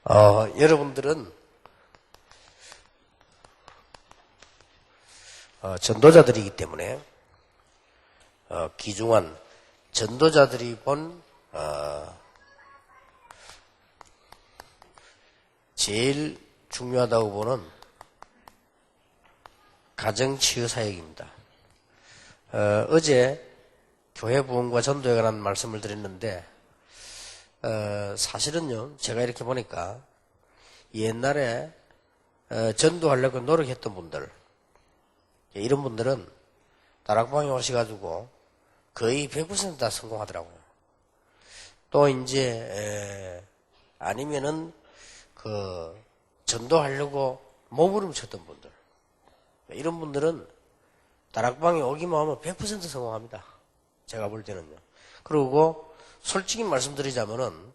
여러분들은 전도자들이기 때문에 귀중한 전도자들이 본 제일 중요하다고 보는 가정치유 사역입니다. 어제 교회 부흥과 전도에 관한 말씀을 드렸는데 사실은요, 제가 이렇게 보니까 옛날에 전도하려고 노력했던 분들, 이런 분들은 다락방에 오셔가지고 거의 100% 다 성공하더라고요. 또 이제 아니면은 전도하려고 몸부림쳤던 분들, 이런 분들은 다락방에 오기만 하면 100% 성공합니다. 제가 볼 때는요. 그리고 솔직히 말씀드리자면은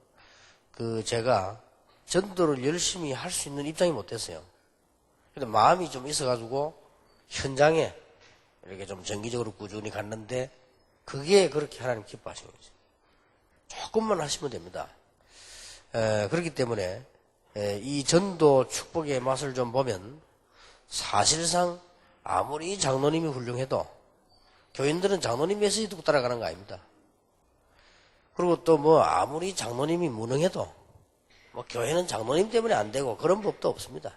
제가 전도를 열심히 할 수 있는 입장이 못 됐어요. 근데 마음이 좀 있어가지고 현장에 이렇게 좀 정기적으로 꾸준히 갔는데 그게 그렇게 하나님 기뻐하시는 거죠. 조금만 하시면 됩니다. 그렇기 때문에 이 전도 축복의 맛을 좀 보면 사실상 아무리 장로님이 훌륭해도 교인들은 장로님 메시지 듣고 따라가는 거 아닙니다. 그리고 또 아무리 장로님이 무능해도 교회는 장로님 때문에 안 되고 그런 법도 없습니다.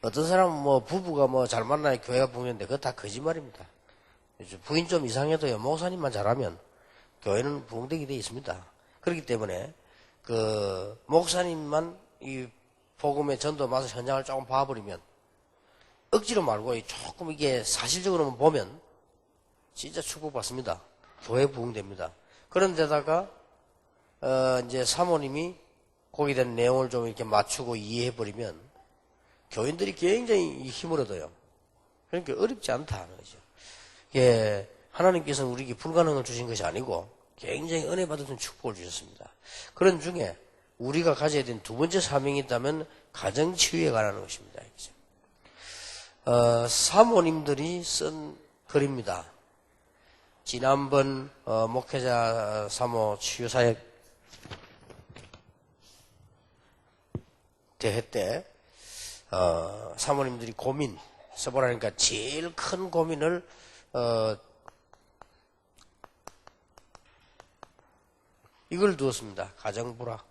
어떤 사람은 부부가 잘 만나야 교회가 부흥했는데 그거 다 거짓말입니다. 부인 좀 이상해도요, 목사님만 잘하면 교회는 부흥되게 되어 있습니다. 그렇기 때문에 목사님만 이 복음의 전도 맛을 현장을 조금 봐버리면 억지로 말고 조금 이게 사실적으로만 보면 진짜 축복받습니다. 교회 부흥됩니다. 그런데다가 이제 사모님이 거기에 대한 내용을 좀 이렇게 맞추고 이해해버리면 교인들이 굉장히 힘을 얻어요. 그러니까 어렵지 않다는 거죠. 예, 하나님께서는 우리에게 불가능을 주신 것이 아니고 굉장히 은혜 받은 축복을 주셨습니다. 그런 중에 우리가 가져야 되는 두 번째 사명이 있다면 가정치유에 관한 것입니다. 사모님들이 쓴 글입니다. 지난번 목회자 사모 치유사역 대회 때 사모님들이 고민 써보라니까 제일 큰 고민을 이걸 두었습니다. 가정불화.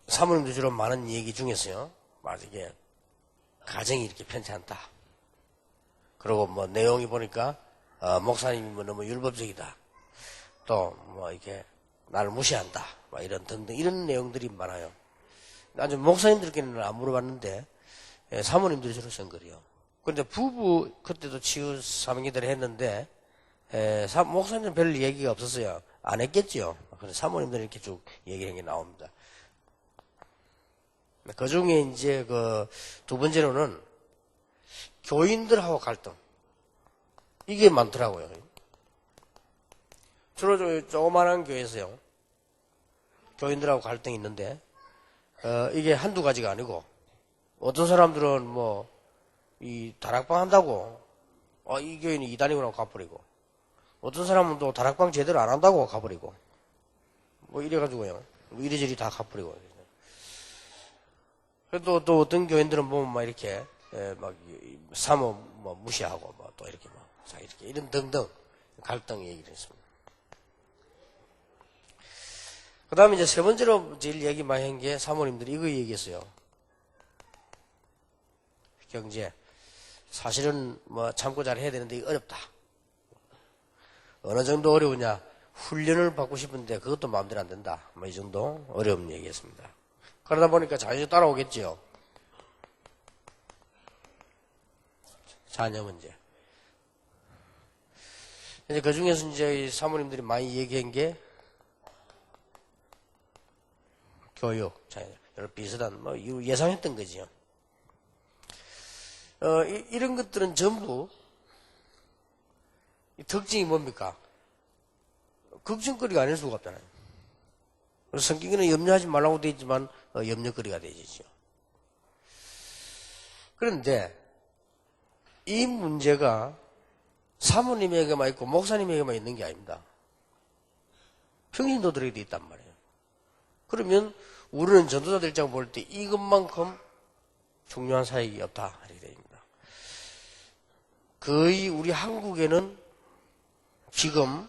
사모님들 주로 많은 얘기 중에서요, 이게 가정이 이렇게 편치 않다. 그리고 내용이 보니까 목사님이 너무 율법적이다. 또 이렇게 나를 무시한다. 이런 등등 이런 내용들이 많아요. 아주 목사님들께는 안 물어봤는데 사모님들이 주로 쓴 글이요. 그런데 부부 그때도 치유 사명기대로 했는데 목사님은 별 얘기가 없었어요. 안 했겠죠. 그래서 사모님들이 이렇게 쭉 얘기한 게 나옵니다. 그 중에 이제 두 번째로는 교인들하고 갈등. 이게 많더라고요. 주로 조그만한 교회에서요, 교인들하고 갈등이 있는데, 이게 한두 가지가 아니고, 어떤 사람들은 이 다락방 한다고, 이 교인이 이단이구나 하고 가버리고, 어떤 사람은 또 다락방 제대로 안 한다고 가버리고, 이래가지고요, 이리저리 다 가버리고. 그래도 또 어떤 교인들은 보면 이렇게, 사모 무시하고, 또 이렇게 이렇게, 이런 등등 갈등 얘기를 했습니다. 그 다음에 이제 세 번째로 제일 얘기 많이 한 게 사모님들이 이거 얘기했어요. 경제. 사실은 참고 잘 해야 되는데 이거 어렵다. 어느 정도 어려우냐. 훈련을 받고 싶은데 그것도 마음대로 안 된다. 이 정도 어려움 얘기했습니다. 그러다 보니까 자연히 따라오겠죠. 자녀 문제. 이제 그 중에서 이제 사모님들이 많이 얘기한 게 교육, 여러 비슷한, 예상했던 거지요. 이런 것들은 전부, 특징이 뭡니까? 걱정거리가 아닐 수가 없잖아요. 성경에는 염려하지 말라고 되어 있지만, 염려거리가 되어지죠. 그런데, 이 문제가 사모님에게만 있고, 목사님에게만 있는 게 아닙니다. 평신도들에게도 있단 말이에요. 그러면 우리는 전도자들 입장 볼 때 이것만큼 중요한 사역이 없다 이렇게 됩니다. 거의 우리 한국에는 지금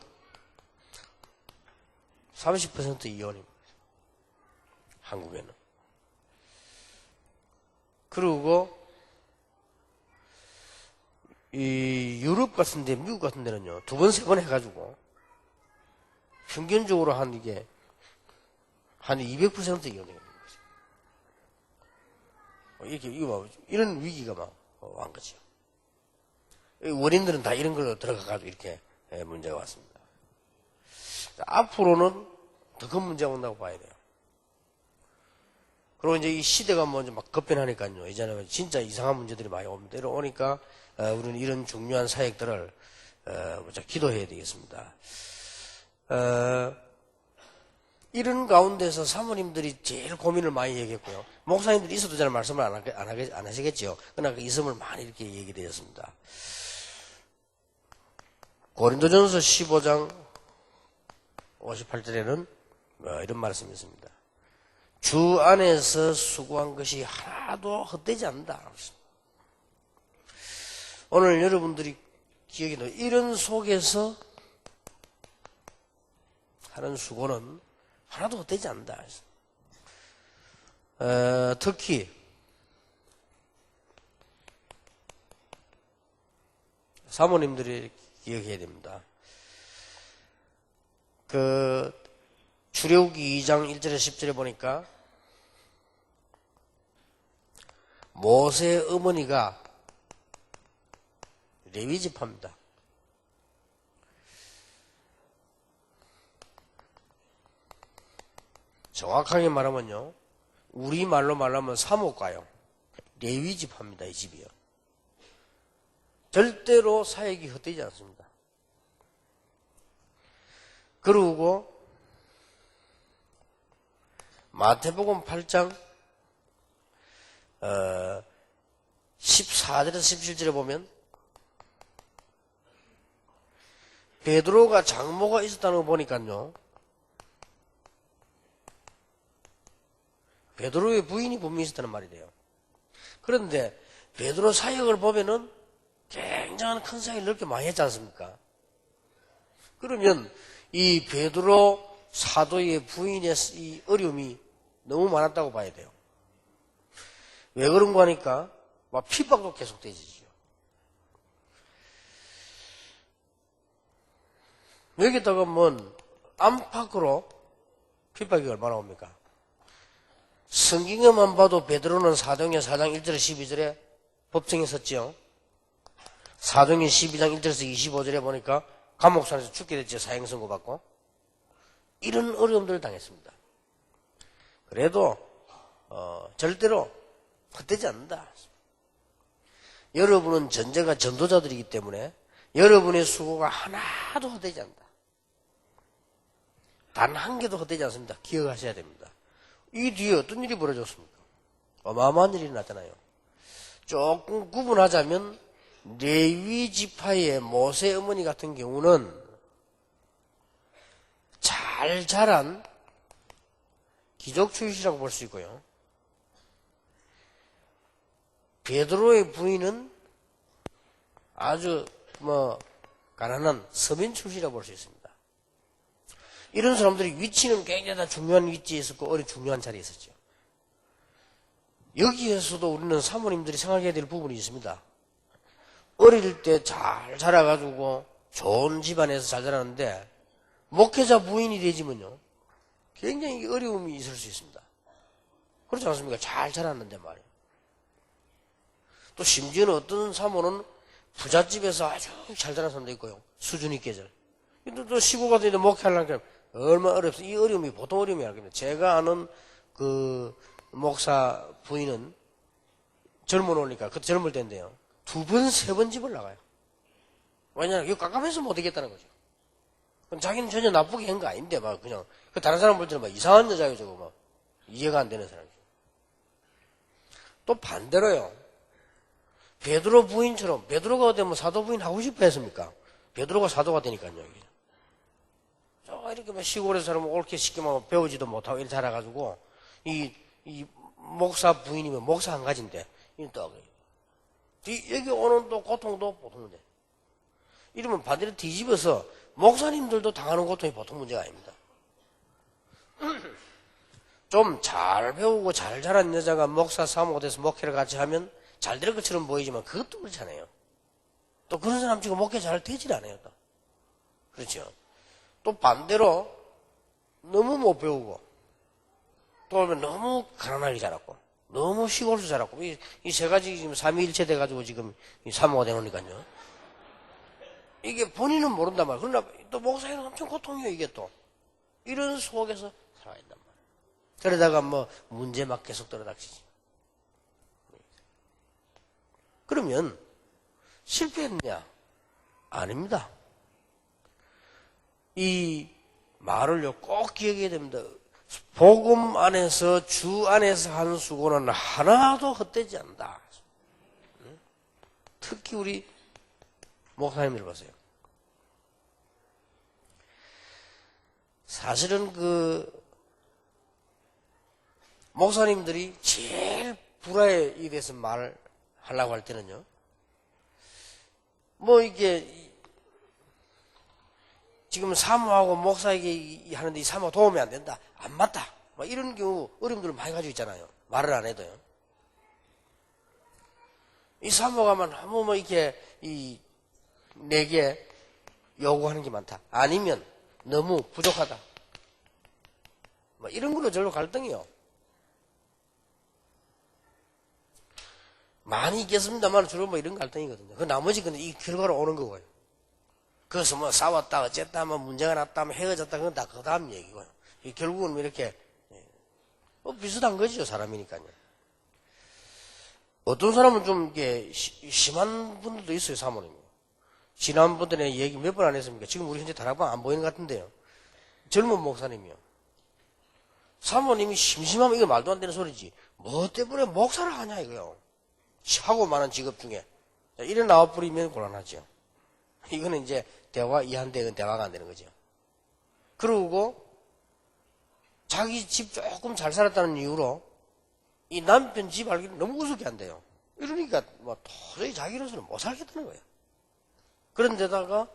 30% 이혼입니다. 한국에는. 그리고 이 유럽 같은 데, 미국 같은 데는요, 2번, 3번 해가지고 평균적으로 한 200% 이혼이 되는 거죠. 이렇게, 이런 위기가 막 온 거죠. 원인들은 다 이런 걸로 들어가가지고 이렇게 문제가 왔습니다. 앞으로는 더 큰 문제가 온다고 봐야 돼요. 그리고 이제 이 시대가 뭐 막 급변하니까요. 이제는 진짜 이상한 문제들이 많이 옵니다. 이러니까 우리는 이런 중요한 사역들을 기도해야 되겠습니다. 이런 가운데서 사모님들이 제일 고민을 많이 얘기했고요. 목사님들이 있어도 잘 말씀을 안 하시겠죠. 그러나 그 있음을 많이 이렇게 얘기되었습니다. 고린도전서 15장 58절에는 이런 말씀이 있습니다. 주 안에서 수고한 것이 하나도 헛되지 않는다. 오늘 여러분들이 기억에 넣어 이런 속에서 하는 수고는 하나도 헛되지 않는다. 특히 사모님들이 기억해야 됩니다. 출애굽기 2장 1절에 10절에 보니까 모세의 어머니가 레위 지파입니다. 정확하게 말하면요, 우리 말로 말하면 사목가요. 레위 지파입니다. 이 집이요. 절대로 사역이 헛되지 않습니다. 그리고 마태복음 8장 14절에서 17절에 보면 베드로가 장모가 있었다는 거 보니까요, 베드로의 부인이 분명히 있었다는 말이 돼요. 그런데 베드로 사역을 보면은 굉장한 큰 사역을 넓게 많이 했지 않습니까? 그러면 이 베드로 사도의 부인의 이 어려움이 너무 많았다고 봐야 돼요. 왜 그런가 하니까 막 핍박도 계속되지죠. 여기다가 안팎으로 핍박이 얼마나 옵니까? 성경에만 봐도 베드로는 사도행전 4장 1절에 12절에 법정에 섰지요. 사도행전 12장 1절에서 25절에 보니까 감옥산에서 죽게 됐죠. 사형 선고받고. 이런 어려움들을 당했습니다. 그래도 절대로 헛되지 않는다. 여러분은 전제가 전도자들이기 때문에 여러분의 수고가 하나도 헛되지 않는다. 단 한 개도 헛되지 않습니다. 기억하셔야 됩니다. 이 뒤에 어떤 일이 벌어졌습니까? 어마어마한 일이 났잖아요. 조금 구분하자면 레위 지파의 모세 어머니 같은 경우는 잘 자란 귀족 출신이라고 볼 수 있고요. 베드로의 부인은 아주 가난한 서민 출신이라고 볼 수 있습니다. 이런 사람들이 위치는 굉장히 다 중요한 위치에 있었고 어린 중요한 자리에 있었죠. 여기에서도 우리는 사모님들이 생각해야 될 부분이 있습니다. 어릴 때 잘 자라가지고 좋은 집안에서 잘 자라는데 목회자 부인이 되지면요 굉장히 어려움이 있을 수 있습니다. 그렇지 않습니까? 잘 자랐는데 말이에요. 또 심지어는 어떤 사모는 부잣집에서 아주 잘 자란 사람도 있고요. 수준 있게 잘. 근데 또 시골 같은 데 목회하려면 얼마나 어렵습니다. 이 어려움이 보통 어려움이 아닙니다. 제가 아는 그 목사 부인은 젊어 놓으니까 그때 젊을 때인데요. 2번, 3번 집을 나가요. 왜냐하면 이거 깜깜해서 못 되겠다는 거죠. 그럼 자기는 전혀 나쁘게 한 거 아닌데 막 그냥 다른 사람 볼 때는 막 이상한 여자예요. 저거 막 이해가 안 되는 사람이죠. 또 반대로요. 베드로 부인처럼 베드로가 되면 사도 부인 하고 싶어 했습니까? 베드로가 사도가 되니까요. 이렇게 막 시골에서 살면 옳게 쉽게 막 배우지도 못하고 이렇게 자라가지고, 이 목사 부인이면 목사 한 가지인데, 여기 오는 또 고통도 보통 문제. 이러면 반대로 뒤집어서 목사님들도 당하는 고통이 보통 문제가 아닙니다. 좀 잘 배우고 잘 자란 여자가 목사 사모가 돼서 목회를 같이 하면 잘 될 것처럼 보이지만 그것도 그렇잖아요. 또 그런 사람 지금 목회 잘 되질 않아요. 또. 그렇죠. 또 반대로 너무 못 배우고 또 너무 가난하게 자랐고 너무 시골에서 자랐고 이 세 가지 지금 삼위일체 돼가지고 지금 사모가 되노니까요. 이게 본인은 모른단 말이에요. 그러나 또 목사에는 엄청 고통이에요. 이게 또 이런 속에서 살아있단 말이에요. 그러다가 뭐 문제 막 계속 떨어닥치지. 그러면 실패했냐? 아닙니다. 이 말을요 꼭 기억해야 됩니다. 복음 안에서 주 안에서 하는 수고는 하나도 헛되지 않는다. 특히 우리 목사님들 보세요. 사실은 목사님들이 제일 불화에 대해서 말을 하려고 할 때는요. 뭐 이게 지금 사모하고 목사에게 하는데 이 사모가 도움이 안 된다. 안 맞다. 막 이런 경우 어려움들을 많이 가지고 있잖아요. 말을 안 해도요. 이 사모가만 너무 뭐 이렇게 내게 요구하는 게 많다. 아니면 너무 부족하다. 뭐 이런 걸로 절로 갈등이요. 많이 있겠습니다만 주로 뭐 이런 갈등이거든요. 그 나머지 근데 이 결과로 오는 거고요. 그래서 뭐 싸웠다, 어쨌다, 뭐 문제가 났다, 뭐 헤어졌다, 그건 다 그 다음 얘기고요. 결국은 이렇게, 뭐 비슷한 거죠, 사람이니까요. 어떤 사람은 좀 이게 심한 분들도 있어요, 사모님. 지난번에 얘기 몇 번 안 했습니까? 지금 우리 현재 다락방 안 보이는 것 같은데요. 젊은 목사님이요. 사모님이 심심하면 이거 말도 안 되는 소리지. 뭐 때문에 목사를 하냐, 이거요. 하고 많은 직업 중에. 이래 나와버리면 곤란하죠. 이거는 이제 대화 이한대는 대화가 안 되는 거죠. 그러고 자기 집 조금 잘 살았다는 이유로 이 남편 집 알기를 너무 우습게 한대요. 이러니까 뭐 도저히 자기로서는 못 살겠다는 거예요. 그런데다가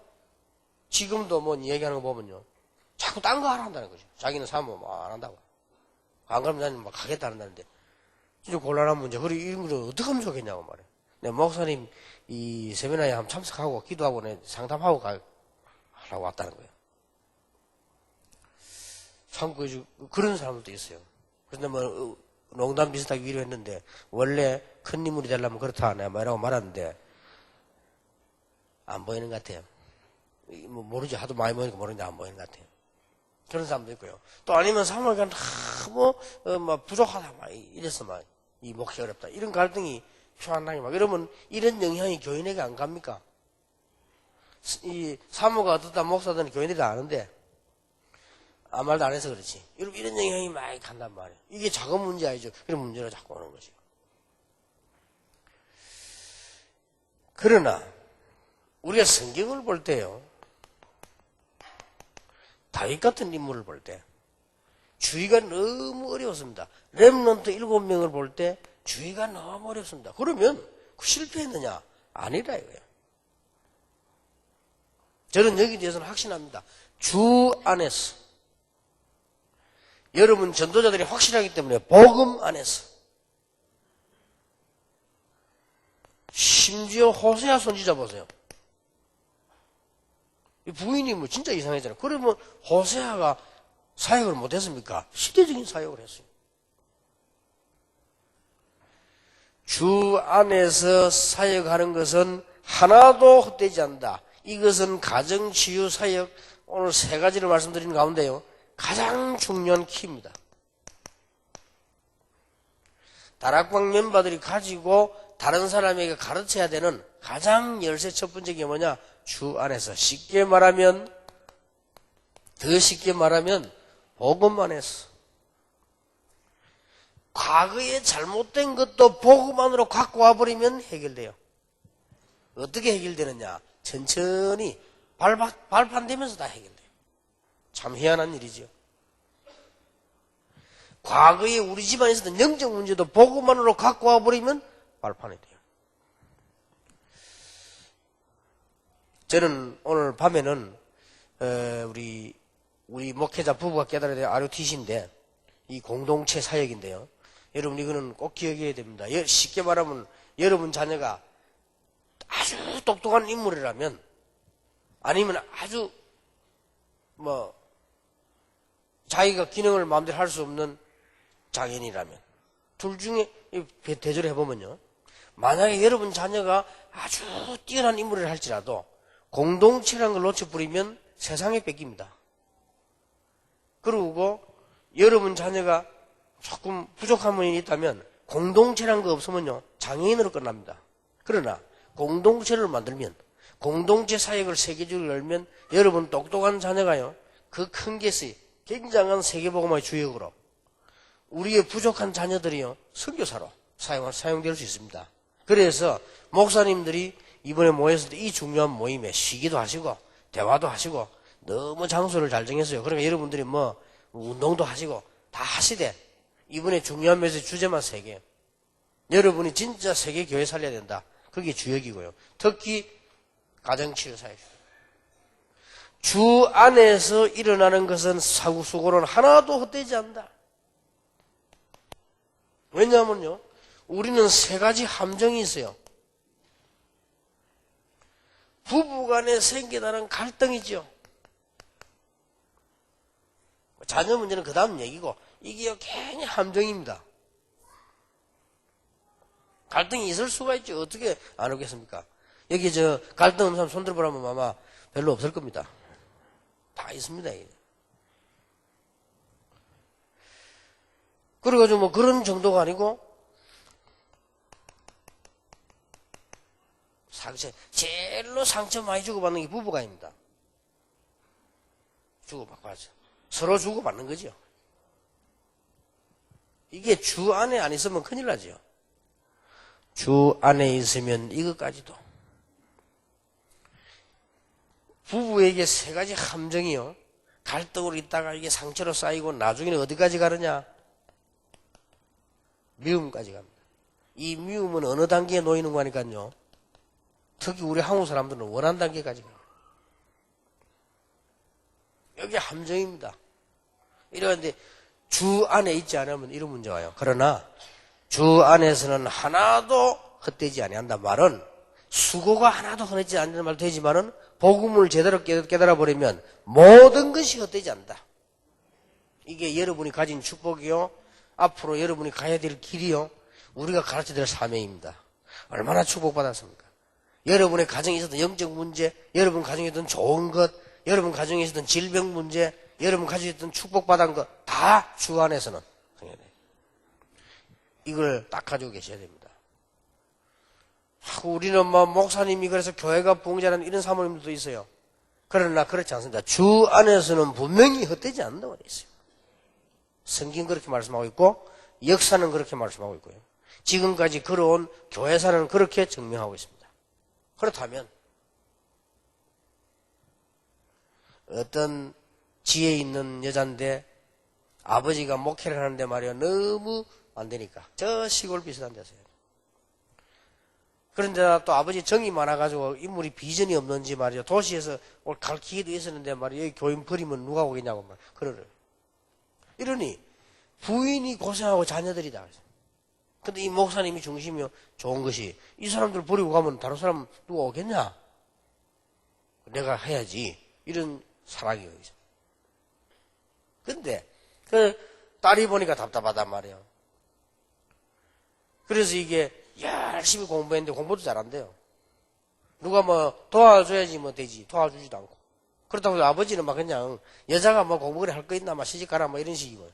지금도 뭐 얘기하는 거 보면요. 자꾸 딴 거 하라 한다는 거죠. 자기는 사모 뭐 안 한다고. 안 그러면 나는 막 가겠다 한다는데. 진짜 곤란한 문제. 그리고 이런 걸 어떻게 하면 좋겠냐고 말해. 내 목사님 이 세미나에 한번 참석하고 기도하고 내 상담하고 하라고 왔다는 거예요. 참 그런 사람들도 있어요. 그런데 뭐 농담 비슷하게 위로했는데 원래 큰 인물이 되려면 그렇다 내가 뭐라고 말하는데 안 보이는 것 같아요. 뭐 모르지. 하도 많이 보니까 모르는데 안 보이는 것 같아요. 그런 사람도 있고요. 또 아니면 사모가 너무 막 부족하다 막 이래서 막 이 목이 어렵다 이런 갈등이 표현하기 막 이러면 이런 영향이 교인에게 안 갑니까? 이 사모가 어떻다 목사들은 교인들이 아는데 아무 말도 안 해서 그렇지. 이런 영향이 많이 간단 말이에요. 이게 작은 문제 아니죠. 그런 문제로 자꾸 오는 거죠. 그러나 우리가 성경을 볼 때요. 다윗 같은 인물을 볼 때 주의가 너무 어려웠습니다. 렘넌트 7명을 볼 때 주의가 너무 어렵습니다. 그러면 실패했느냐? 아니라 이거예요. 저는 여기에 대해서는 확신합니다. 주 안에서 여러분 전도자들이 확실하기 때문에 복음 안에서 심지어 호세아 선지자 보세요. 이 부인이 뭐 진짜 이상했잖아요. 그러면 호세아가 사역을 못했습니까? 시대적인 사역을 했어요. 주 안에서 사역하는 것은 하나도 헛되지 않는다. 이것은 가정치유 사역, 오늘 세 가지를 말씀드린 가운데요. 가장 중요한 키입니다. 다락방 멤버들이 가지고 다른 사람에게 가르쳐야 되는 가장 열쇠 첫 번째 게 뭐냐? 주 안에서. 쉽게 말하면, 더 쉽게 말하면 복음 안에서. 과거에 잘못된 것도 복음 안으로 갖고 와버리면 해결돼요. 어떻게 해결되느냐? 천천히 발판되면서 다 해결돼요. 참 희한한 일이지요. 과거에 우리 집안에 있었던 영적 문제도 복음만으로 갖고 와버리면 발판이 돼요. 저는 오늘 밤에는 우리 목회자 부부가 깨달아야 될 ROTC인데 이 공동체 사역인데요. 여러분 이거는 꼭 기억해야 됩니다. 쉽게 말하면 여러분 자녀가 아주 똑똑한 인물이라면 아니면 아주 자기가 기능을 마음대로 할 수 없는 장애인이라면 둘 중에 대조를 해보면요. 만약에 여러분 자녀가 아주 뛰어난 인물을 할지라도 공동체라는 걸 놓쳐버리면 세상에 뺏깁니다. 그리고 여러분 자녀가 조금 부족한 면이 있다면 공동체라는 거 없으면요. 장애인으로 끝납니다. 그러나 공동체를 만들면 공동체 사역을 세계적으로 열면 여러분 똑똑한 자녀가요. 그 큰 것이 굉장한 세계복음화의 주역으로 우리의 부족한 자녀들이요. 선교사로 사용될 수 있습니다. 그래서 목사님들이 이번에 모였을 때 이 중요한 모임에 쉬기도 하시고 대화도 하시고 너무 장소를 잘 정했어요. 그러니까 여러분들이 운동도 하시고 다 하시되 이번에 중요한 메시지 주제만 3개. 여러분이 진짜 세계 교회 살려야 된다. 그게 주역이고요. 특히 가정치료사역. 주 안에서 일어나는 것은 사후수고로는 하나도 헛되지 않는다. 왜냐하면요. 우리는 3가지 함정이 있어요. 부부간에 생겨나는 갈등이죠. 자녀 문제는 그 다음 얘기고 이게 괜히 함정입니다. 갈등이 있을 수가 있죠. 어떻게 안 오겠습니까? 여기 갈등 없는 사람 손 들어보라면 아마 별로 없을 겁니다. 다 있습니다. 그래가지고 그런 정도가 아니고 제일로 상처 많이 주고받는 게 부부간입니다. 주고받고 하죠. 서로 주고받는 거죠. 이게 주 안에 안 있으면 큰일 나죠. 주 안에 있으면 이것까지도. 부부에게 3가지 함정이요. 갈등으로 있다가 이게 상처로 쌓이고 나중에는 어디까지 가느냐? 미움까지 갑니다. 이 미움은 어느 단계에 놓이는 거니까요. 특히 우리 한국 사람들은 원한 단계까지 가요. 여기 함정입니다. 이러는데 주 안에 있지 않으면 이런 문제가 와요. 그러나 주 안에서는 하나도 헛되지 아니한다 말은 수고가 하나도 헛되지 않는 말 되지만은 복음을 제대로 깨달아 버리면 모든 것이 헛되지 않는다. 이게 여러분이 가진 축복이요. 앞으로 여러분이 가야 될 길이요. 우리가 가르쳐야 될 사명입니다. 얼마나 축복받았습니까? 여러분의 가정에 있었던 영적 문제, 여러분 가정에 있었던 좋은 것, 여러분 가정에 있었던 질병 문제, 여러분 가정에 있었던 축복받은 것 다 주 안에서는 이걸 딱 가지고 계셔야 됩니다. 우리는 목사님이 그래서 교회가 부흥자라는 이런 사모님들도 있어요. 그러나 그렇지 않습니다. 주 안에서는 분명히 헛되지 않는다고 되어 있어요. 성경 그렇게 말씀하고 있고 역사는 그렇게 말씀하고 있고요. 지금까지 걸어온 교회사는 그렇게 증명하고 있습니다. 그렇다면 어떤 지혜 있는 여잔데 아버지가 목회를 하는데 말이야 너무 안 되니까 저 시골 비슷한 데서 해요. 그런데 또 아버지 정이 많아가지고 인물이 비전이 없는지 말이야 도시에서 갈 기회도 있었는데 말이야 여기 교인 버리면 누가 오겠냐고 말 그러래. 이러니 부인이 고생하고 자녀들이다. 근데 이 목사님이 중심이요 좋은 것이 이 사람들 버리고 가면 다른 사람 누가 오겠냐? 내가 해야지. 이런 사랑이에요. 근데 그 딸이 보니까 답답하단 말이에요. 그래서 이게 열심히 공부했는데 공부도 잘 안 돼요. 누가 도와줘야지 되지. 도와주지도 않고. 그렇다고 아버지는 그냥 여자가 공부를 할 거 있나 시집 가라 이런 식이고요.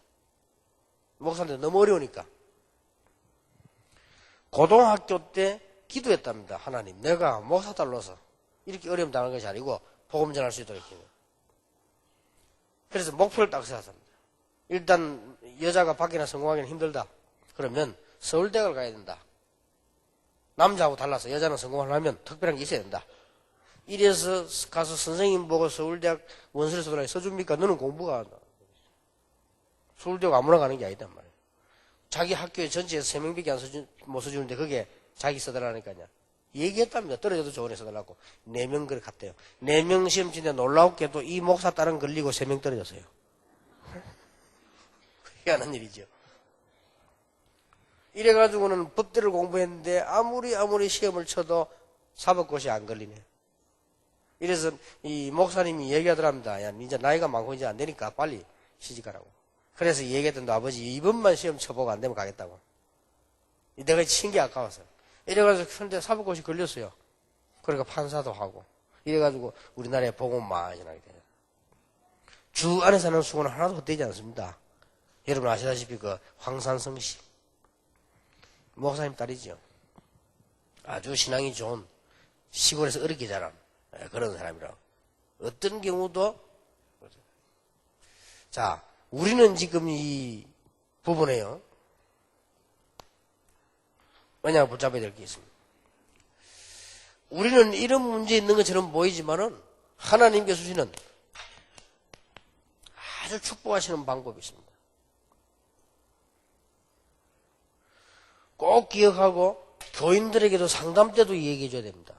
목사한테 너무 어려우니까. 고등학교 때 기도했답니다. 하나님 내가 목사딸로서 이렇게 어려움 당한 것이 아니고 복음 전할 수 있도록 했거든요. 그래서 목표를 딱 세웠습니다. 일단 여자가 밖이나 성공하기는 힘들다. 그러면 서울대학을 가야 된다. 남자하고 달라서 여자는 성공을 하면 특별한 게 있어야 된다. 이래서 가서 선생님 보고 서울대학 원서를 써줍니까? 너는 공부가 안 돼. 서울대학 아무나 가는 게 아니단 말이에요. 자기 학교에 전체에서 3명밖에 못 써주는데 그게 자기 써달라니까요. 얘기했답니다. 떨어져도 좋은 애 써달라고. 4명 그래 갔대요. 4명 시험 치는데 놀라웠게도 이 목사 딸은 걸리고 3명 떨어졌어요. 희한한 일이죠. 이래가지고는 법대를 공부했는데 아무리 시험을 쳐도 사법고시 안 걸리네. 이래서 이 목사님이 얘기하더랍니다. 야, 이제 나이가 많고 이제 안 되니까 빨리 시집가라고. 그래서 얘기했던 아버지 이번만 시험 쳐보고 안 되면 가겠다고. 내가 친 게 아까워서. 이래가지고 현대 사법고시 걸렸어요. 그러니까 판사도 하고. 이래가지고 우리나라에 복음 많이 나게 돼요. 주 안에 사는 수고는 하나도 헛되지 않습니다. 여러분 아시다시피 그 황산성 씨. 목사님 딸이죠. 아주 신앙이 좋은 시골에서 어렵게 자란 그런 사람이라고. 어떤 경우도. 자, 우리는 지금 이 부분에요. 왜냐 붙잡아야 될 게 있습니다. 우리는 이런 문제 있는 것처럼 보이지만은 하나님께 주시는 아주 축복하시는 방법이 있습니다. 꼭 기억하고 교인들에게도 상담 때도 얘기해 줘야 됩니다.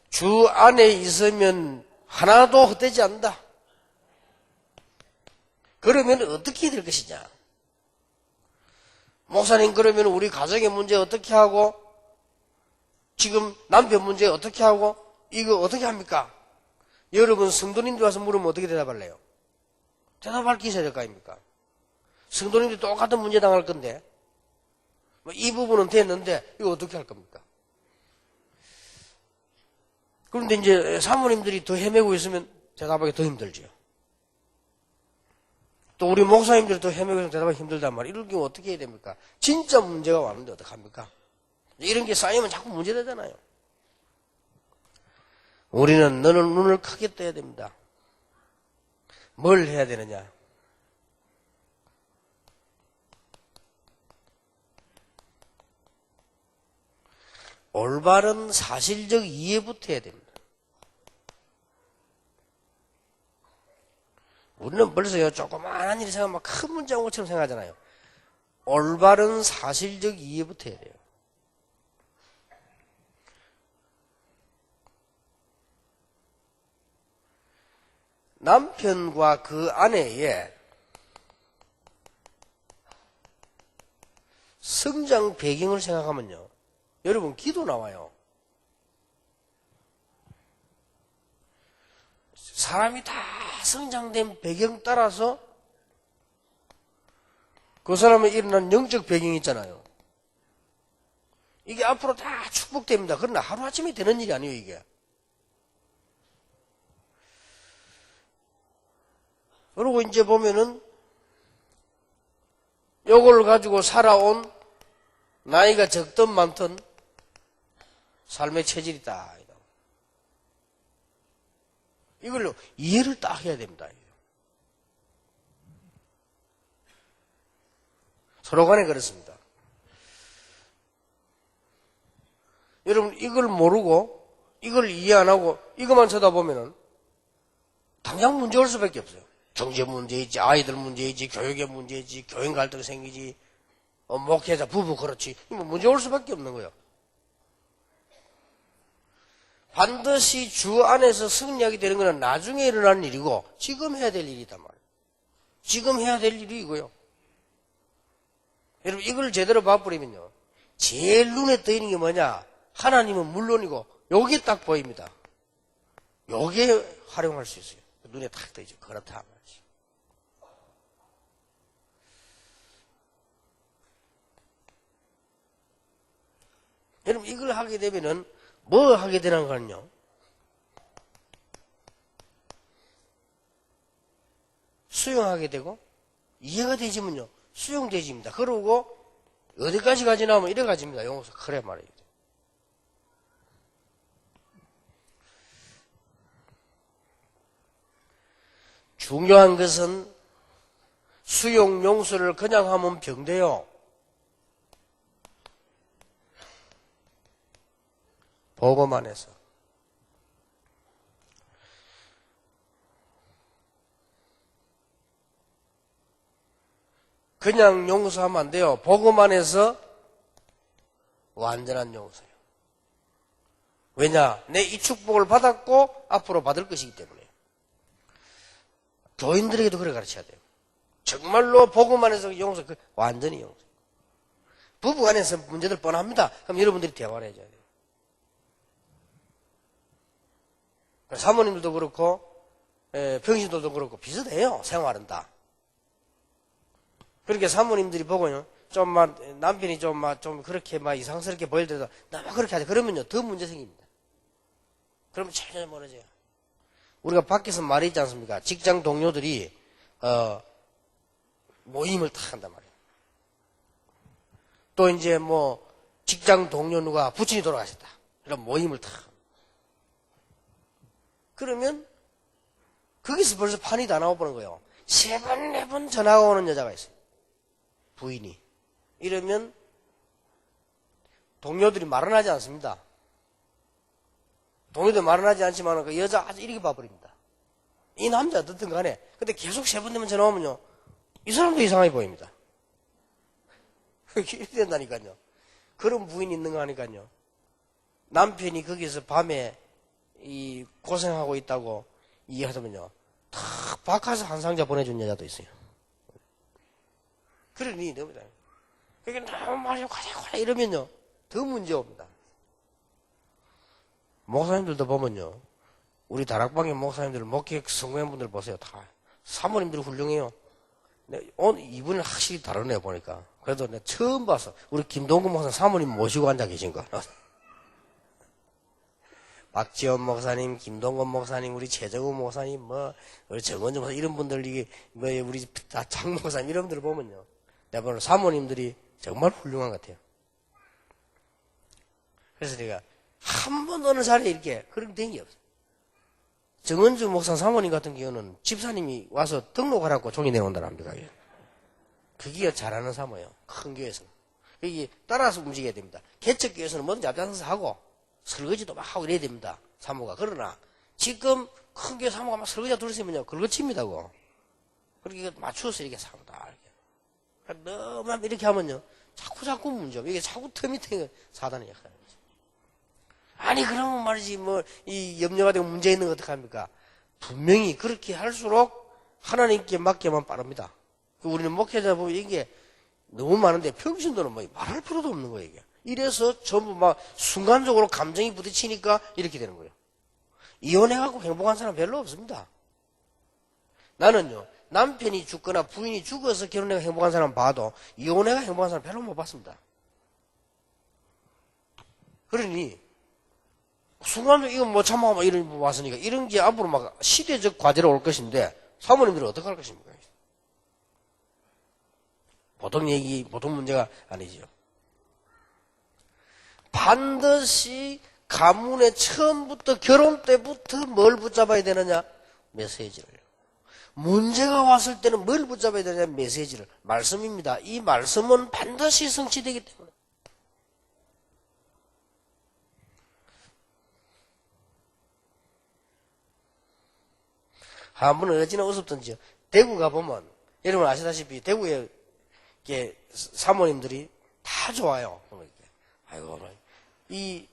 주 안에 있으면 하나도 헛되지 않는다. 그러면 어떻게 될 것이냐? 목사님 그러면 우리 가정의 문제 어떻게 하고 지금 남편 문제 어떻게 하고 이거 어떻게 합니까? 여러분 성도님들 와서 물으면 어떻게 대답할래요? 대답할 게 있어야 될 거 아닙니까? 성도님들 똑같은 문제 당할 건데 이 부분은 됐는데 이거 어떻게 할 겁니까? 그런데 이제 사모님들이 더 헤매고 있으면 대답하기 더 힘들죠. 또 우리 목사님들이 더 헤매고 있으면 대답하기 힘들단 말이에요. 이럴 경우 어떻게 해야 됩니까? 진짜 문제가 왔는데 어떡합니까? 이런 게 쌓이면 자꾸 문제되잖아요. 우리는 너는 눈을 크게 떠야 됩니다. 뭘 해야 되느냐? 올바른 사실적 이해부터 해야 됩니다. 우리는 벌써요, 조그마한 일이 생각하면 큰 문제 온 것처럼 생각하잖아요. 올바른 사실적 이해부터 해야 돼요. 남편과 그 아내의 성장 배경을 생각하면요. 여러분, 기도 나와요. 사람이 다 성장된 배경 따라서 그 사람에 일어난 영적 배경이 있잖아요. 이게 앞으로 다 축복됩니다. 그러나 하루아침에 되는 일이 아니에요, 이게. 그리고 이제 보면은 요걸 가지고 살아온 나이가 적든 많든 삶의 체질이다. 이걸로 이해를 딱 해야 됩니다. 서로 간에 그렇습니다. 여러분 이걸 모르고 이걸 이해 안 하고 이것만 쳐다보면은 당장 문제 올 수밖에 없어요. 경제 문제이지, 아이들 문제이지, 교육의 문제이지, 교인 갈등 생기지, 목회자 부부 그렇지. 문제 올 수밖에 없는 거예요. 반드시 주 안에서 승리하게 되는 것은 나중에 일어나는 일이고 지금 해야 될 일이단 말이에요. 지금 해야 될 일이 이거요. 여러분 이걸 제대로 봐버리면요. 제일 눈에 떠있는 게 뭐냐? 하나님은 물론이고 여기 딱 보입니다. 여기에 활용할 수 있어요. 눈에 딱 떠있죠. 그렇다 말이죠. 여러분 이걸 하게 되면은 뭐 하게 되는 거는요? 수용하게 되고 이해가 되지면요 수용되집니다. 그러고 어디까지 가지나 하면 이래 가집니다. 용어서 그래 말이에요. 중요한 것은 수용 용서를 그냥 하면 병돼요. 복음 안에서. 그냥 용서하면 안 돼요. 복음 안에서 완전한 용서예요. 왜냐? 내 이 축복을 받았고 앞으로 받을 것이기 때문에. 교인들에게도 그래 가르쳐야 돼요. 정말로 복음 안에서 용서, 완전히 용서. 부부 안에서 문제들 뻔합니다. 그럼 여러분들이 대화를 해줘야 돼요. 사모님들도 그렇고 병신들도 그렇고 비슷해요. 생활은 다. 그렇게 사모님들이 보고요. 남편이 좀 그렇게 이상스럽게 보일 때도 나만 그렇게 하자. 그러면요 더 문제 생깁니다. 그러면 전혀 멀어져요. 우리가 밖에서 말이 있지 않습니까? 직장 동료들이 모임을 탁 한단 말이에요. 또 이제 직장 동료 누가 부친이 돌아가셨다. 이런 모임을 탁. 그러면 거기서 벌써 판이 다 나와보는 거예요. 3번, 4번 전화가 오는 여자가 있어요. 부인이. 이러면 동료들이 말은 하지 않습니다. 동료들 말은 하지 않지만 그 여자 아주 이렇게 봐버립니다. 이 남자 어떻든 간에. 근데 계속 3번 되면 전화 오면요. 이 사람도 이상하게 보입니다. 이렇게 된다니까요. 그런 부인이 있는 거 하니까요. 남편이 거기서 밤에 고생하고 있다고 이해하더면요. 탁 바카스 한 상자 보내준 여자도 있어요. 그러니 너무 잘. 그게 너무 말이 과자 이러면요. 더 문제 옵니다. 목사님들도 보면요. 우리 다락방의 목사님들, 목회 성공인분들 보세요. 다 사모님들이 훌륭해요. 오늘 이분은 확실히 다르네요 보니까. 그래도 내가 처음 봤어. 우리 김동근 목사 사모님 모시고 앉아 계신 거. 박지원 목사님, 김동건 목사님, 우리 최정우 목사님, 우리 정원주 목사님 이런 분들 우리 장 목사님 이런 분들 보면요. 내가 보는 사모님들이 정말 훌륭한 것 같아요. 그래서 내가 한 번도 어느 자리에 이렇게 그런 게 없어요. 정은주 목사 사모님 같은 경우는 집사님이 와서 등록하라고 종이 내놓는다랍니다. 그게 잘하는 사모예요. 큰 교회에서는. 이게 따라서 움직여야 됩니다. 개척교회에서는 뭐든지 앞장서서 하고 설거지도 막 하고 이래야 됩니다. 사모가. 그러나 지금 큰 교회 사모가 막 설거지가 둘러있으면요. 긁어칩니다. 그렇게 맞추어서 이렇게 사모다. 이렇게. 너무 이렇게 하면요. 자꾸 문제. 이게 자꾸 틈이 사단의 역할이죠. 아니 그러면 말이지 이 염려가 되고 문제 있는 거 어떡합니까? 분명히 그렇게 할수록 하나님께 맡기만 빠릅니다. 우리는 목회자 보면 이게 너무 많은데 평신도는 말할 필요도 없는 거예요. 이게. 이래서 전부 순간적으로 감정이 부딪히니까 이렇게 되는 거예요. 이혼해갖고 행복한 사람 별로 없습니다. 나는요 남편이 죽거나 부인이 죽어서 결혼해가 행복한 사람 봐도 이혼해가 행복한 사람 별로 못 봤습니다. 그러니 순간적으로 이거 못 참아 이런 분 왔으니까 이런 게 앞으로 시대적 과제로 올 것인데 사모님들은 어떻게 할 것입니까? 보통 문제가 아니죠. 반드시 가문의 처음부터 결혼 때부터 뭘 붙잡아야 되느냐? 메시지를. 문제가 왔을 때는 뭘 붙잡아야 되느냐? 메시지를. 말씀입니다. 이 말씀은 반드시 성취되기 때문에. 한 번은 어찌나 우습던지요. 대구 가보면, 여러분 아시다시피 대구에 사모님들이 다 좋아요. 아이고, 이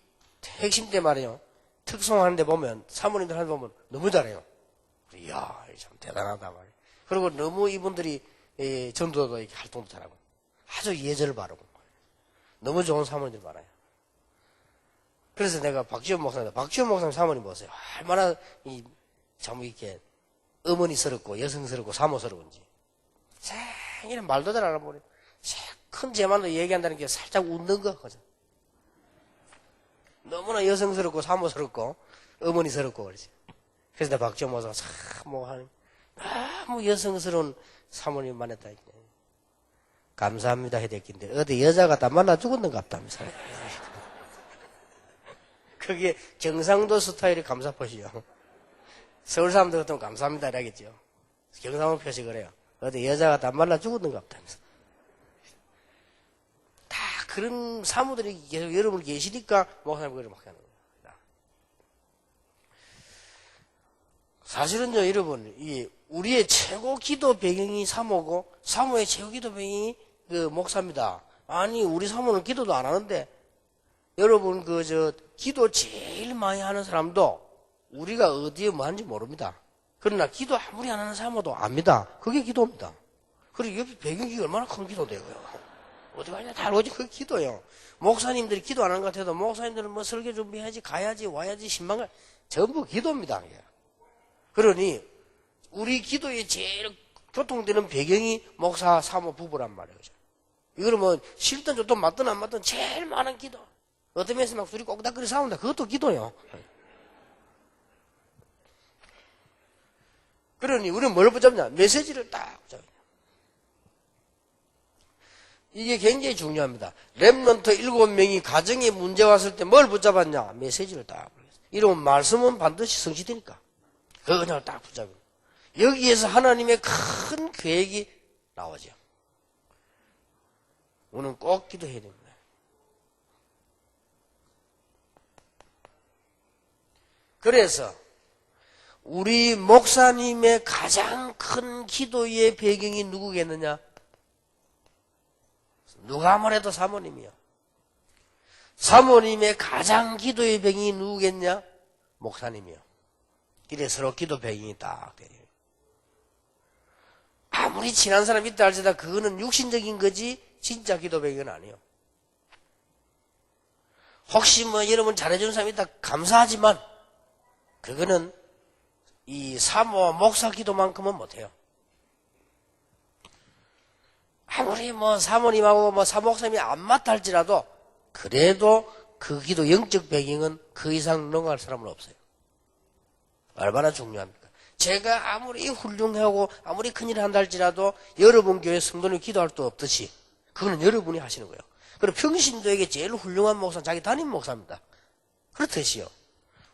핵심 때 말이에요. 특송하는데 보면, 사모님들 하는데 보면 너무 잘해요. 이야, 참 대단하다 말이에요. 그리고 너무 이분들이 전도도 이렇게 활동도 잘하고, 아주 예절을 바르고, 너무 좋은 사모님들 많아요. 그래서 내가 박지원 목사님 사모님 보세요. 얼마나 참 이렇게 어머니스럽고 여성스럽고 사모스러운지. 생일은 말도 잘 안 하고, 큰 제만도 얘기한다는 게 살짝 웃는 거, 그죠? 너무나 여성스럽고 사모스럽고 어머니스럽고 그러지. 그래서 내가 박지원 목사가 너무 여성스러운 사모님 만났다. 감사합니다 해댔긴데 어디 여자가 다 만나 죽었는가 보다면서. 그게 경상도 스타일의 감사표시요. 서울 사람들 같으면 감사합니다 이라겠죠. 경상도 표시 그래요. 어디 여자가 다 말라 죽었는가 보다면서. 다 그런 사무들이 계속 여러분 계시니까 목사님 그걸 막 하는 거예요. 사실은요, 여러분, 우리의 최고 기도 배경이 사모고, 사모의 최고 기도 배경이 그 목사입니다. 아니, 우리 사모는 기도도 안 하는데, 여러분, 기도 제일 많이 하는 사람도 우리가 어디에 뭐 하는지 모릅니다. 그러나 기도 아무리 안 하는 사모도 압니다. 그게 기도입니다. 그리고 옆에 배경이 얼마나 큰 기도되고요. 어디 가냐 다 알고지 그게 기도예요. 목사님들이 기도 안 하는 것 같아도 목사님들은 뭐 설교 준비해야지, 가야지, 와야지, 신방가 전부 기도입니다. 그러니 우리 기도의 제일 교통되는 배경이 목사, 사모, 부부란 말이에요. 이거는 뭐 싫든 좋든 맞든 안 맞든 제일 많은 기도. 어떤 면에서 막 둘이 꼭딱거리 싸운다. 그것도 기도예요. 그러니 우리는 뭘 붙잡냐? 메시지를 딱 붙잡냐. 이게 굉장히 중요합니다. 렘넌트 7명이 가정에 문제 왔을 때 뭘 붙잡았냐? 메시지를 딱. 이러면 말씀은 반드시 성취되니까. 그거 그냥 딱 붙잡아요. 여기에서 하나님의 큰 계획이 나오죠. 우리는 꼭 기도해야 됩니다. 그래서 우리 목사님의 가장 큰 기도의 배경이 누구겠느냐? 누가 아무래도 사모님이요. 사모님의 가장 기도의 배경이 누구겠냐? 목사님이요. 이래 서로 기도 배경이 딱 되네요. 아무리 친한 사람이 있다 할지라도 그거는 육신적인 거지 진짜 기도 배경은 아니에요. 혹시 뭐 여러분 잘해주는 사람이 있다 감사하지만 그거는 이 사모 목사 기도만큼은 못해요. 아무리 뭐 사모님하고 뭐 사목사님이 안 맞다 할지라도 그래도 그 기도 영적 배경은 그 이상 넘어갈 사람은 없어요. 얼마나 중요합니까? 제가 아무리 훌륭하고 아무리 큰일을 한다 할지라도 여러분 교회 성도님 기도할 수 없듯이 그거는 여러분이 하시는 거예요. 그리고 평신도에게 제일 훌륭한 목사는 자기 담임 목사입니다. 그렇듯이요.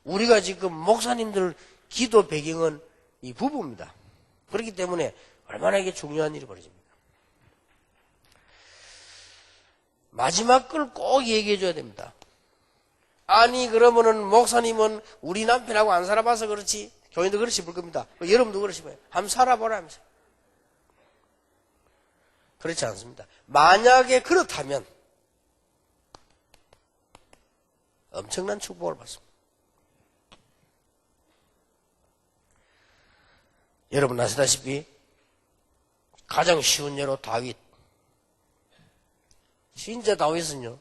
우리가 지금 목사님들 기도 배경은 이 부부입니다. 그렇기 때문에 얼마나 이게 중요한 일이 벌어집니다. 마지막 걸 꼭 얘기해 줘야 됩니다. 아니 그러면은 목사님은 우리 남편하고 안 살아봐서 그렇지 교인도 그렇지 볼 겁니다. 여러분도 그렇지 봐요. 한번 살아보라 하면서. 그렇지 않습니다. 만약에 그렇다면 엄청난 축복을 받습니다. 여러분 아시다시피 가장 쉬운 예로 다윗. 진짜 다윗은요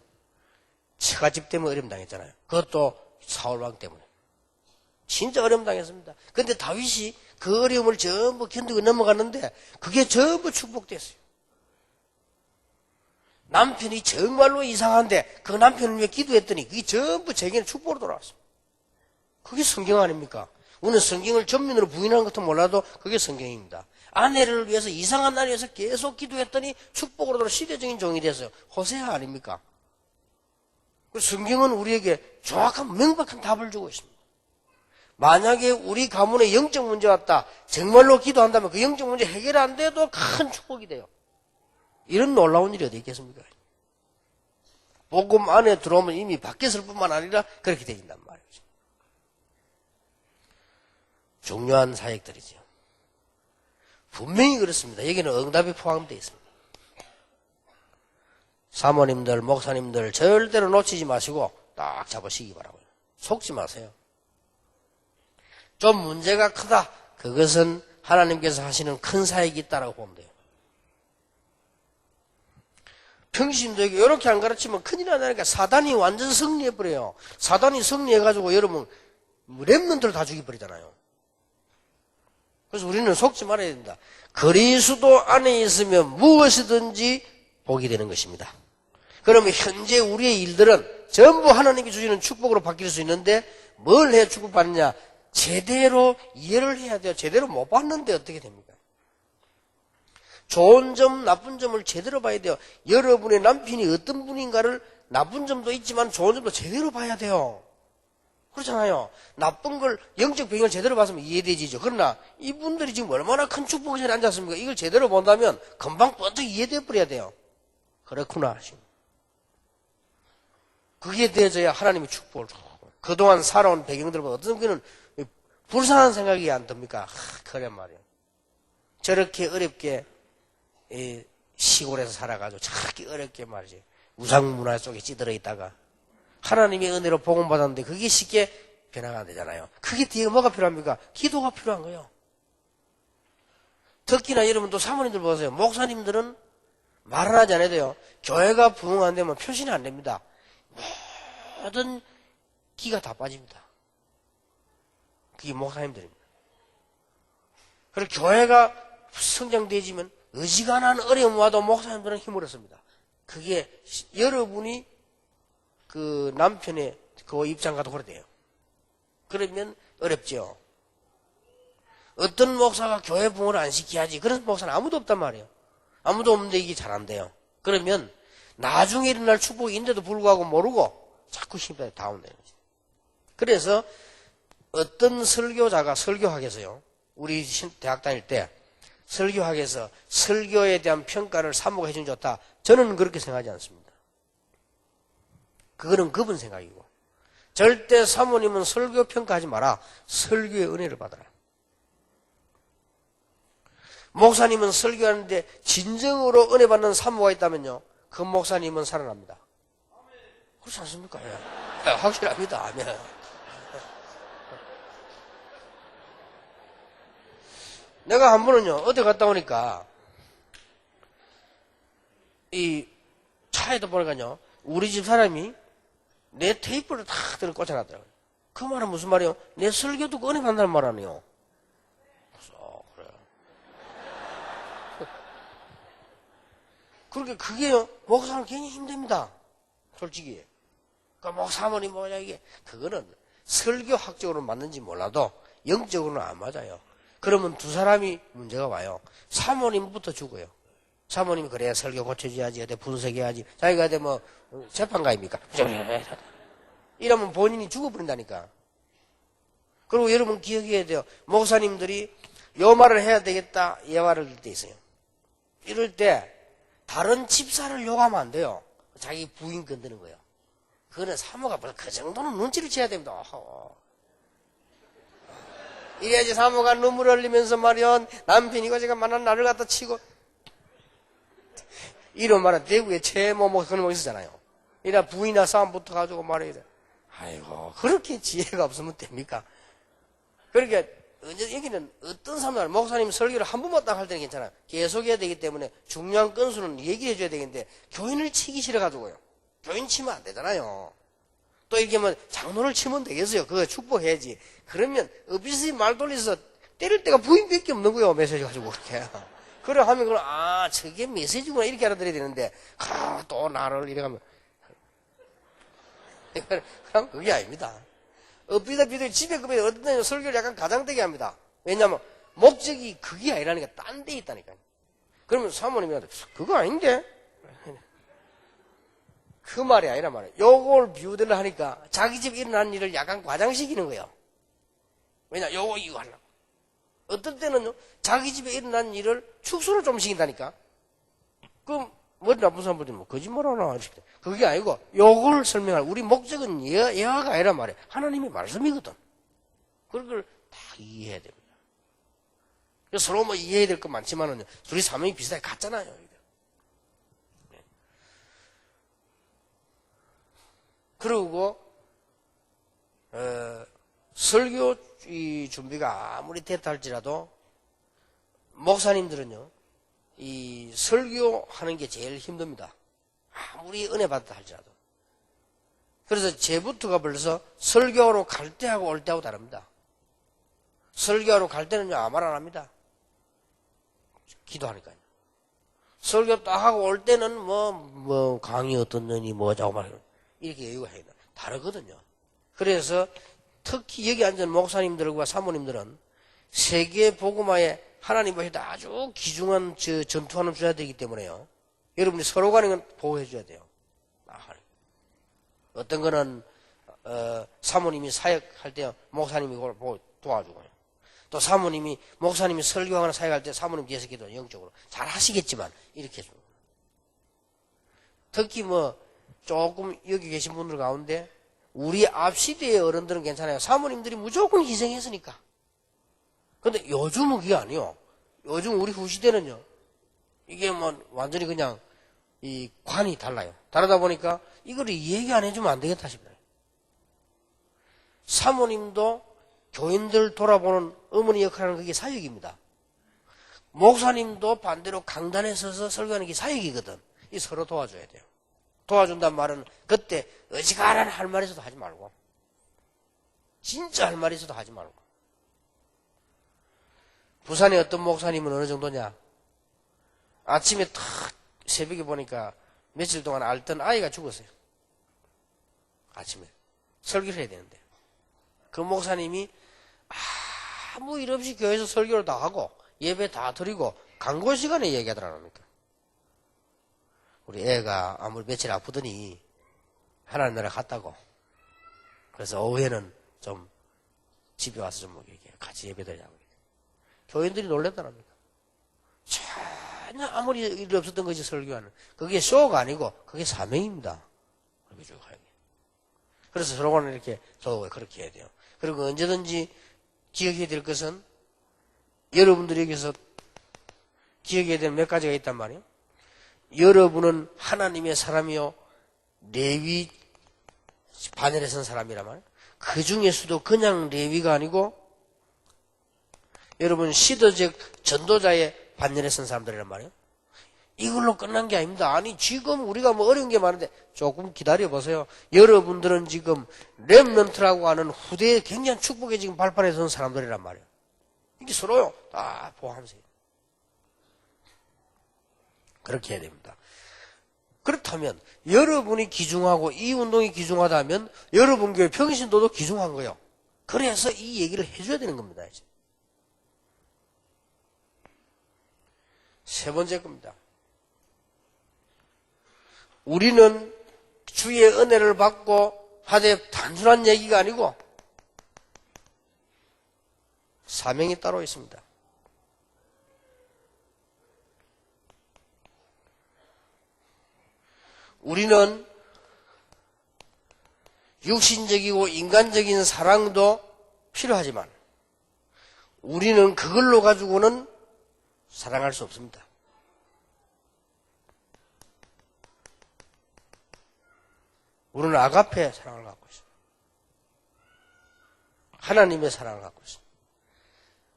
처가집 때문에 어려움 당했잖아요. 그것도 사울왕 때문에 진짜 어려움 당했습니다. 그런데 다윗이 그 어려움을 전부 견디고 넘어갔는데 그게 전부 축복됐어요. 남편이 정말로 이상한데 그 남편을 위해 기도했더니 그게 전부 제게는 축복으로 돌아왔어요. 그게 성경 아닙니까? 우리는 성경을 전면으로 부인하는 것도 몰라도 그게 성경입니다. 아내를 위해서 이상한 나라에 위해서 계속 기도했더니 축복으로 돌아 시대적인 종이 됐어요. 호세아 아닙니까? 성경은 우리에게 정확한 명백한 답을 주고 있습니다. 만약에 우리 가문에 영적 문제 왔다 정말로 기도한다면 그 영적 문제 해결 안 돼도 큰 축복이 돼요. 이런 놀라운 일이 어디 있겠습니까? 복음 안에 들어오면 이미 바뀌었을 뿐만 아니라 그렇게 되진단 말이죠. 중요한 사역들이죠. 분명히 그렇습니다. 여기는 응답이 포함되어 있습니다. 사모님들, 목사님들 절대로 놓치지 마시고 딱 잡으시기 바라고요. 속지 마세요. 좀 문제가 크다. 그것은 하나님께서 하시는 큰 사역이 있다라고 보면 돼요. 평신도에게 이렇게 안 가르치면 큰일 나니까 사단이 완전 승리해버려요. 사단이 승리해가지고 여러분 렘넌트를 다 죽여버리잖아요. 그래서 우리는 속지 말아야 된다. 그리스도 안에 있으면 무엇이든지 복이 되는 것입니다. 그러면 현재 우리의 일들은 전부 하나님이 주시는 축복으로 바뀔 수 있는데 뭘 해야 축복받느냐? 제대로 이해를 해야 돼요. 제대로 못 봤는데 어떻게 됩니까? 좋은 점, 나쁜 점을 제대로 봐야 돼요. 여러분의 남편이 어떤 분인가를 나쁜 점도 있지만 좋은 점도 제대로 봐야 돼요. 그렇잖아요. 나쁜 걸, 영적 배경을 제대로 봤으면 이해되지죠. 그러나 이분들이 지금 얼마나 큰 축복에 앉았습니까? 이걸 제대로 본다면 금방 번뜩 이해돼 버려야 돼요. 그렇구나. 그게 되어져야 하나님의 축복을 주고 그동안 살아온 배경들보다 어떤 경우는 불쌍한 생각이 안 듭니까? 그래 말이야. 저렇게 어렵게 시골에서 살아가지고 저렇게 어렵게 말이지. 우상문화 속에 찌들어 있다가 하나님의 은혜로 복음받았는데 그게 쉽게 변화가 안 되잖아요. 그게 뒤에 뭐가 필요합니까? 기도가 필요한 거예요. 특히나 여러분 또 사모님들 보세요. 목사님들은 말은 하지 않아도요. 교회가 부흥 안 되면 표신이 안 됩니다. 모든 기가 다 빠집니다. 그게 목사님들입니다. 그리고 교회가 성장되지면 어지간한 어려움 와도 목사님들은 힘을 얻습니다. 그게 여러분이 그 남편의 그 입장과도 그래요. 그러면 어렵죠. 어떤 목사가 교회 부흥을 안 시켜야지. 그런 목사는 아무도 없단 말이에요. 아무도 없는데 이게 잘 안 돼요. 그러면 나중에 일어날 축복인데도 불구하고 모르고 자꾸 힘이 다운되는 거죠. 그래서 어떤 설교자가 설교학에서요. 우리 대학 다닐 때 설교학에서 설교에 대한 평가를 사모가 해주면 좋다. 저는 그렇게 생각하지 않습니다. 그거는 그분 생각이고 절대 사모님은 설교 평가하지 마라. 설교의 은혜를 받아라. 목사님은 설교하는데 진정으로 은혜 받는 사모가 있다면요. 그 목사님은 살아납니다. 그렇지 않습니까? 예. 확실합니다. 아멘. 내가 한 번은요, 어디 갔다 오니까, 이 차에도 보니까요, 우리 집 사람이 내 테이프를 다 들어 꽂아놨더라고요. 그 말은 무슨 말이에요? 내 설교 듣고 은혜 받는다는 말 아니에요. 그래요. 그러니까 그게요, 목사는 굉장히 힘듭니다. 솔직히. 그러니까 목사모님 뭐냐, 이게. 그거는 설교학적으로 맞는지 몰라도 영적으로는 안 맞아요. 그러면 두 사람이 문제가 와요. 사모님부터 죽어요. 사모님이 그래야 설교 고쳐줘야지, 어디 분석해야지. 자기가 어디 뭐 재판가입니까? 이러면 본인이 죽어버린다니까. 그리고 여러분 기억해야 돼요. 목사님들이 요 말을 해야 되겠다, 이 말을 할 때 있어요. 이럴 때 다른 집사를 욕하면 안 돼요. 자기 부인 건드는 거예요. 그거는 사모가 그 정도는 눈치를 채야 됩니다. 이래야지 사모가 눈물을 흘리면서 말이야 남편이고 제가 만난 나를 갖다 치고 이런 말은 대구에 최모 그런 거 있었잖아요. 이래 부인이나 싸움 붙어가지고 말해야 돼. 아이고 그렇게 지혜가 없으면 됩니까? 그러니까 여기는 어떤 사람들 목사님 설교를 한 번만 딱 할 때는 괜찮아요. 계속 해야 되기 때문에 중요한 건수는 얘기해 줘야 되겠는데 교인을 치기 싫어가지고요. 교인 치면 안 되잖아요. 또 이렇게 뭐 장로를 치면 되겠어요. 그거 축복해야지. 그러면 어비스이 말 돌려서 때릴 때가 부인밖에 없는 거예요. 메시지 가지고 그렇게. 그래 하면 그럼 저게 메시지구나 이렇게 알아들어야 되는데 또 나를 이래 가면 그럼 그게 아닙니다. 비둘 집에 그 어떤 데는 설교를 약간 가장되게 합니다. 왜냐하면 목적이 그게 아니라니까 딴 데 있다니까요. 그러면 사모님이 그거 아닌데? 그 말이 아니라 말이에요. 요걸 비유들을 하니까 자기 집 일어난 일을 약간 과장시키는 거예요. 왜냐, 이거 하려고. 어떤 때는요, 자기 집에 일어난 일을 축소를 좀 시킨다니까. 그럼, 머리 나쁜 사람들이 뭐, 거짓말 하나. 그게 아니고, 요걸 설명할, 우리 목적은 예화가 아니란 말이에요. 하나님의 말씀이거든. 그걸 다 이해해야 됩니다. 서로 뭐 이해해야 될 것 많지만은, 둘이 사명이 비슷하게 같잖아요. 그리고 설교 준비가 아무리 됐다 할지라도 목사님들은요 이 설교하는 게 제일 힘듭니다. 아무리 은혜 받았다 할지라도. 그래서 제부터가 벌써 설교하러 갈 때하고 올 때하고 다릅니다. 설교하러 갈 때는요 아무 말 안 합니다. 기도하니까요. 설교 딱 하고 올 때는 뭐 강의 어떤 년이 뭐자고 말해요. 이렇게 여유가 해야 돼. 다르거든요. 그래서 특히 여기 앉은 목사님들과 사모님들은 세계 복음화에 하나님 보시다 아주 귀중한 전투하는 줘야 되기 때문에요. 여러분이 서로 간에 보호해 줘야 돼요. 어떤 거는 사모님이 사역할 때 목사님이 그걸 도와주고요. 또 사모님이 목사님이 설교하거나 사역할 때 사모님 뒤에서 기도 영적으로 잘 하시겠지만 이렇게 해줍니다. 특히 조금 여기 계신 분들 가운데 우리 앞 시대의 어른들은 괜찮아요. 사모님들이 무조건 희생했으니까 근데 요즘은 그게 아니요. 요즘 우리 후시대는요. 이게 뭐 완전히 그냥 이 관이 달라요. 다르다 보니까 이거를 얘기 안 해주면 안 되겠다 싶어요. 사모님도 교인들 돌아보는 어머니 역할을 하는 그게 사역입니다. 목사님도 반대로 강단에 서서 설교하는 게 사역이거든. 이 서로 도와줘야 돼요. 도와준다는 말은 그때 어지간한 할 말 있어도 하지 말고 진짜 할 말 있어도 하지 말고. 부산에 어떤 목사님은 어느 정도냐. 아침에 탁 새벽에 보니까 며칠 동안 앓던 아이가 죽었어요. 아침에 설교를 해야 되는데 그 목사님이 아무 일 없이 교회에서 설교를 다 하고 예배 다 드리고 강고 시간에 얘기하더라니까. 우리 애가 아무리 며칠 아프더니 하나님 나라 갔다고. 그래서 오후에는 좀 집에 와서 좀 같이 예배 드리자고. 교인들이 놀랬다랍니다. 전혀 아무리 일 없었던 것이 설교하는. 그게 쇼가 아니고 그게 사명입니다. 그래서 서로간에 이렇게 그렇게 해야 돼요. 그리고 언제든지 기억해야 될 것은 여러분들이 여기서 기억해야 될 몇 가지가 있단 말이에요. 여러분은 하나님의 사람이요 레위 반열에 선 사람이란 말이에요. 그 중에서도 그냥 레위가 아니고 여러분 시도적 전도자의 반열에 선 사람들이란 말이에요. 이걸로 끝난 게 아닙니다. 아니 지금 우리가 뭐 어려운 게 많은데 조금 기다려보세요. 여러분들은 지금 렘넌트라고 하는 후대에 굉장히 축복에 지금 발판에 선 사람들이란 말이에요. 이게 서로요 다 보호하면서 그렇게 해야 됩니다. 그렇다면 여러분이 기중하고 이 운동이 기중하다면 여러분 교회 평신도도 기중한 거예요. 그래서 이 얘기를 해줘야 되는 겁니다. 이제. 세 번째 겁니다. 우리는 주의 은혜를 받고 하되 단순한 얘기가 아니고 사명이 따로 있습니다. 우리는 육신적이고 인간적인 사랑도 필요하지만 우리는 그걸로 가지고는 사랑할 수 없습니다. 우리는 아가페 사랑을 갖고 있습니다. 하나님의 사랑을 갖고 있습니다.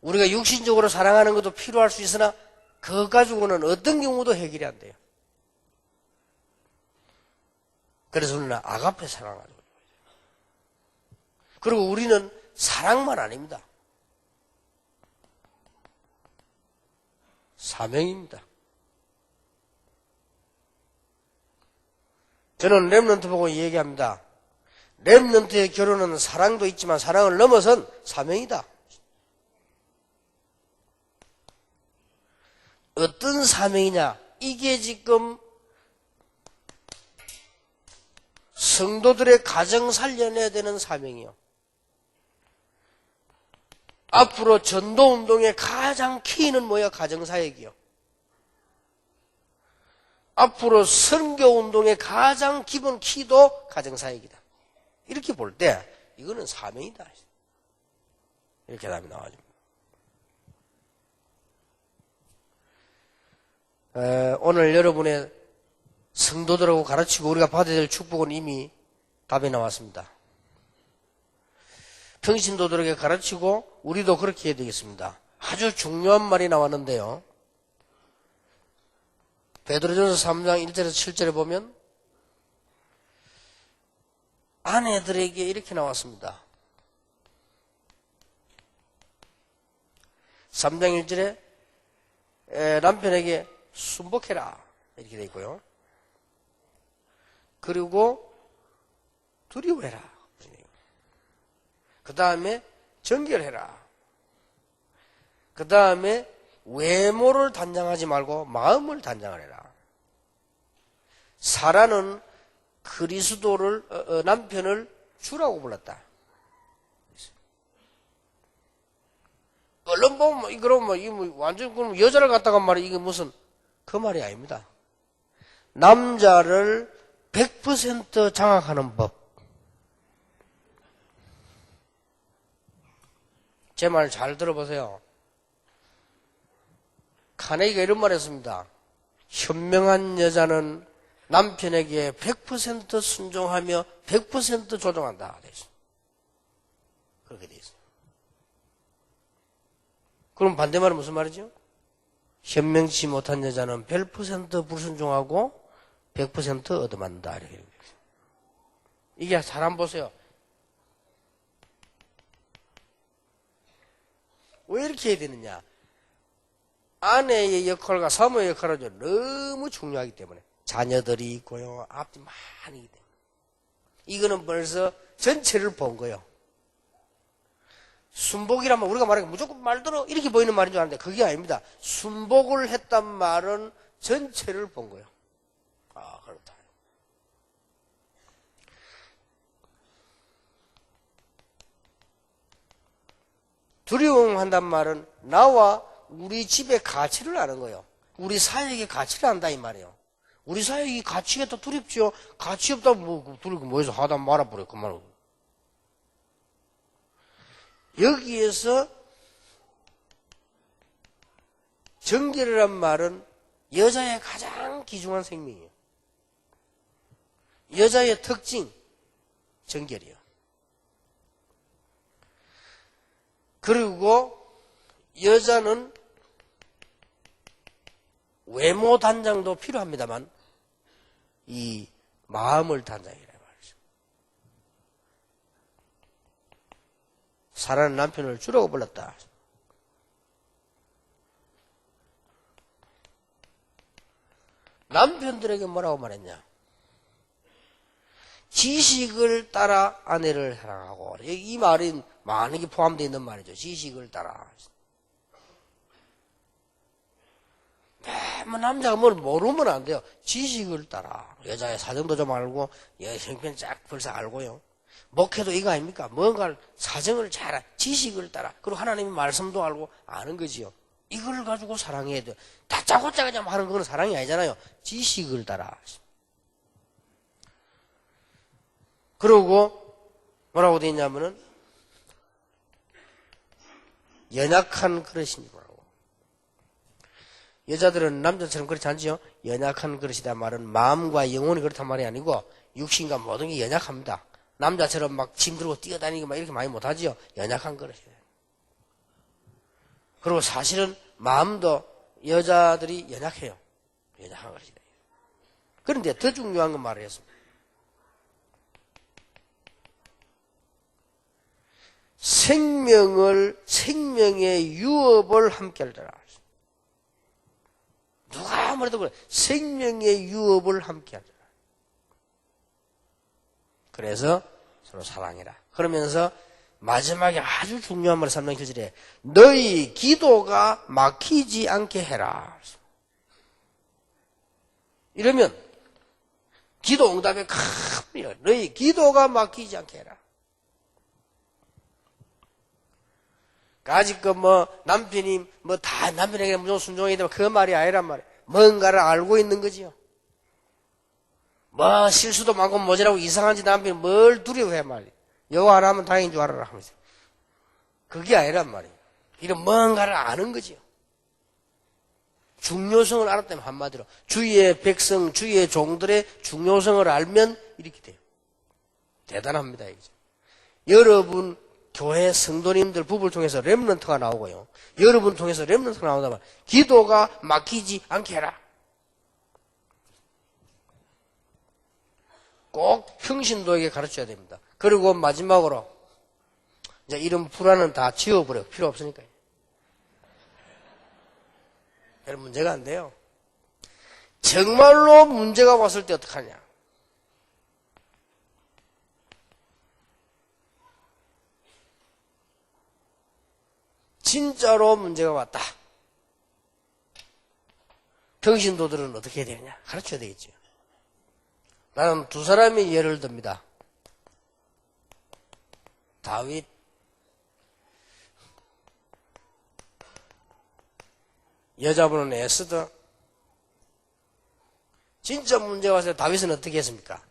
우리가 육신적으로 사랑하는 것도 필요할 수 있으나 그것 가지고는 어떤 경우도 해결이 안 돼요. 그래서 우리는 아가페 사랑을 가지고 있어요. 그리고 우리는 사랑만 아닙니다. 사명입니다. 저는 렘넌트 보고 얘기합니다. 렘넌트의 결혼은 사랑도 있지만 사랑을 넘어선 사명이다. 어떤 사명이냐? 이게 지금 성도들의 가정 살려내야 되는 사명이요. 앞으로 전도운동의 가장 키는 뭐야? 가정사역이요. 앞으로 선교운동의 가장 기본 키도 가정사역이다. 이렇게 볼 때 이거는 사명이다. 이렇게 답이 나와집니다. 오늘 여러분의 성도들하고 가르치고 우리가 받아야 될 축복은 이미 답이 나왔습니다. 평신도들에게 가르치고 우리도 그렇게 해야 되겠습니다. 아주 중요한 말이 나왔는데요. 베드로전서 3장 1절에서 7절에 보면 아내들에게 이렇게 나왔습니다. 3장 1절에 남편에게 순복해라 이렇게 되어 있고요. 그리고 두려워해라. 그 다음에 정결해라. 그 다음에 외모를 단장하지 말고 마음을 단장하라. 사라는 그리스도를 남편을 주라고 불렀다. 얼른 보면 그럼 이거 완전 그럼 여자를 갖다가 말이야 이게 무슨 그 말이 아닙니다. 남자를 100% 장악하는 법. 제 말 잘 들어보세요. 카네기가 이런 말 했습니다. 현명한 여자는 남편에게 100% 순종하며 100% 조종한다. 그렇게 돼 있어요. 그럼 반대말은 무슨 말이죠? 현명치 못한 여자는 100% 불순종하고 100% 얻어맞는다. 이렇게. 이게 사람 보세요. 왜 이렇게 해야 되느냐? 아내의 역할과 사모의 역할은 너무 중요하기 때문에. 자녀들이 있고요. 앞뒤 많이 있기 때문에. 이거는 벌써 전체를 본 거예요. 순복이라면 우리가 말하기에 무조건 말들어 이렇게 보이는 말인 줄 아는데 그게 아닙니다. 순복을 했단 말은 전체를 본 거예요. 아, 그렇다. 두려움한단 말은 나와 우리 집의 가치를 아는 거예요. 우리 사역의 가치를 안다 이 말이에요. 우리 사역이 가치가 더 두렵지요. 가치 없다고 뭐 두렵고 뭐해서 하다 말아버려 그만. 여기에서 정결이란 말은 여자의 가장 귀중한 생명이에요. 여자의 특징, 정결이에요. 그리고 여자는 외모 단장도 필요합니다만 이 마음을 단장이라 말이죠. 사랑하는 남편을 주라고 불렀다. 남편들에게 뭐라고 말했냐? 지식을 따라 아내를 사랑하고 이 말이 많은 게 포함되어 있는 말이죠. 지식을 따라. 뭐 남자가 뭘 모르면 안 돼요. 지식을 따라. 여자의 사정도 좀 알고 여자의 형편 쫙 벌써 알고요. 목회도 이거 아닙니까? 뭔가 사정을 잘 지식을 따라. 그리고 하나님의 말씀도 알고 아는 거지요. 이걸 가지고 사랑해야 돼요. 다짜고짜 그냥 하는 건 사랑이 아니잖아요. 지식을 따라. 그러고 뭐라고 되어 있냐면은 연약한 그릇이라고. 여자들은 남자처럼 그렇지 않지요? 연약한 그릇이다 말은 마음과 영혼이 그렇단 말이 아니고 육신과 모든 게 연약합니다. 남자처럼 막 짐 들고 뛰어다니고 막 이렇게 많이 못하지요? 연약한 그릇이에요. 그리고 사실은 마음도 여자들이 연약해요. 연약한 그릇이다. 그런데 더 중요한 건 말을 했습니다. 생명의 유업을 함께 하더라. 누가 아무래도 그래. 생명의 유업을 함께 하더라. 그래서 서로 사랑해라. 그러면서 마지막에 아주 중요한 말을 3장 7절에 너희 기도가 막히지 않게 해라. 이러면 기도 응답에 큽니다. 너희 기도가 막히지 않게 해라. 아직 남편이 다 남편에게 무조건 순종해야 되면 그 말이 아니란 말이에요. 뭔가를 알고 있는 거지요. 실수도 많고 모자라고 이상한 짓 남편이 뭘 두려워해 말이에요. 이거 안 하면 다행인 줄 알아라 하면서. 그게 아니란 말이에요. 이런 뭔가를 아는 거지요. 중요성을 알았다면 한마디로 주의 백성, 주의 종들의 중요성을 알면 이렇게 돼요. 대단합니다. 이제. 여러분 교회 성도님들 부부를 통해서 렘넌트가 나오고요. 여러분 통해서 렘넌트가 나오다면 기도가 막히지 않게 해라. 꼭 평신도에게 가르쳐야 됩니다. 그리고 마지막으로 이제 이런 불안은 다 지워버려. 필요 없으니까요. 별 문제가 안 돼요. 정말로 문제가 왔을 때 어떡하냐. 진짜로 문제가 왔다. 평신도들은 어떻게 해야 되느냐? 가르쳐야 되겠죠. 나는 두 사람의 예를 듭니다. 다윗, 여자분은 에스더. 진짜 문제가 왔을 때 다윗은 어떻게 했습니까?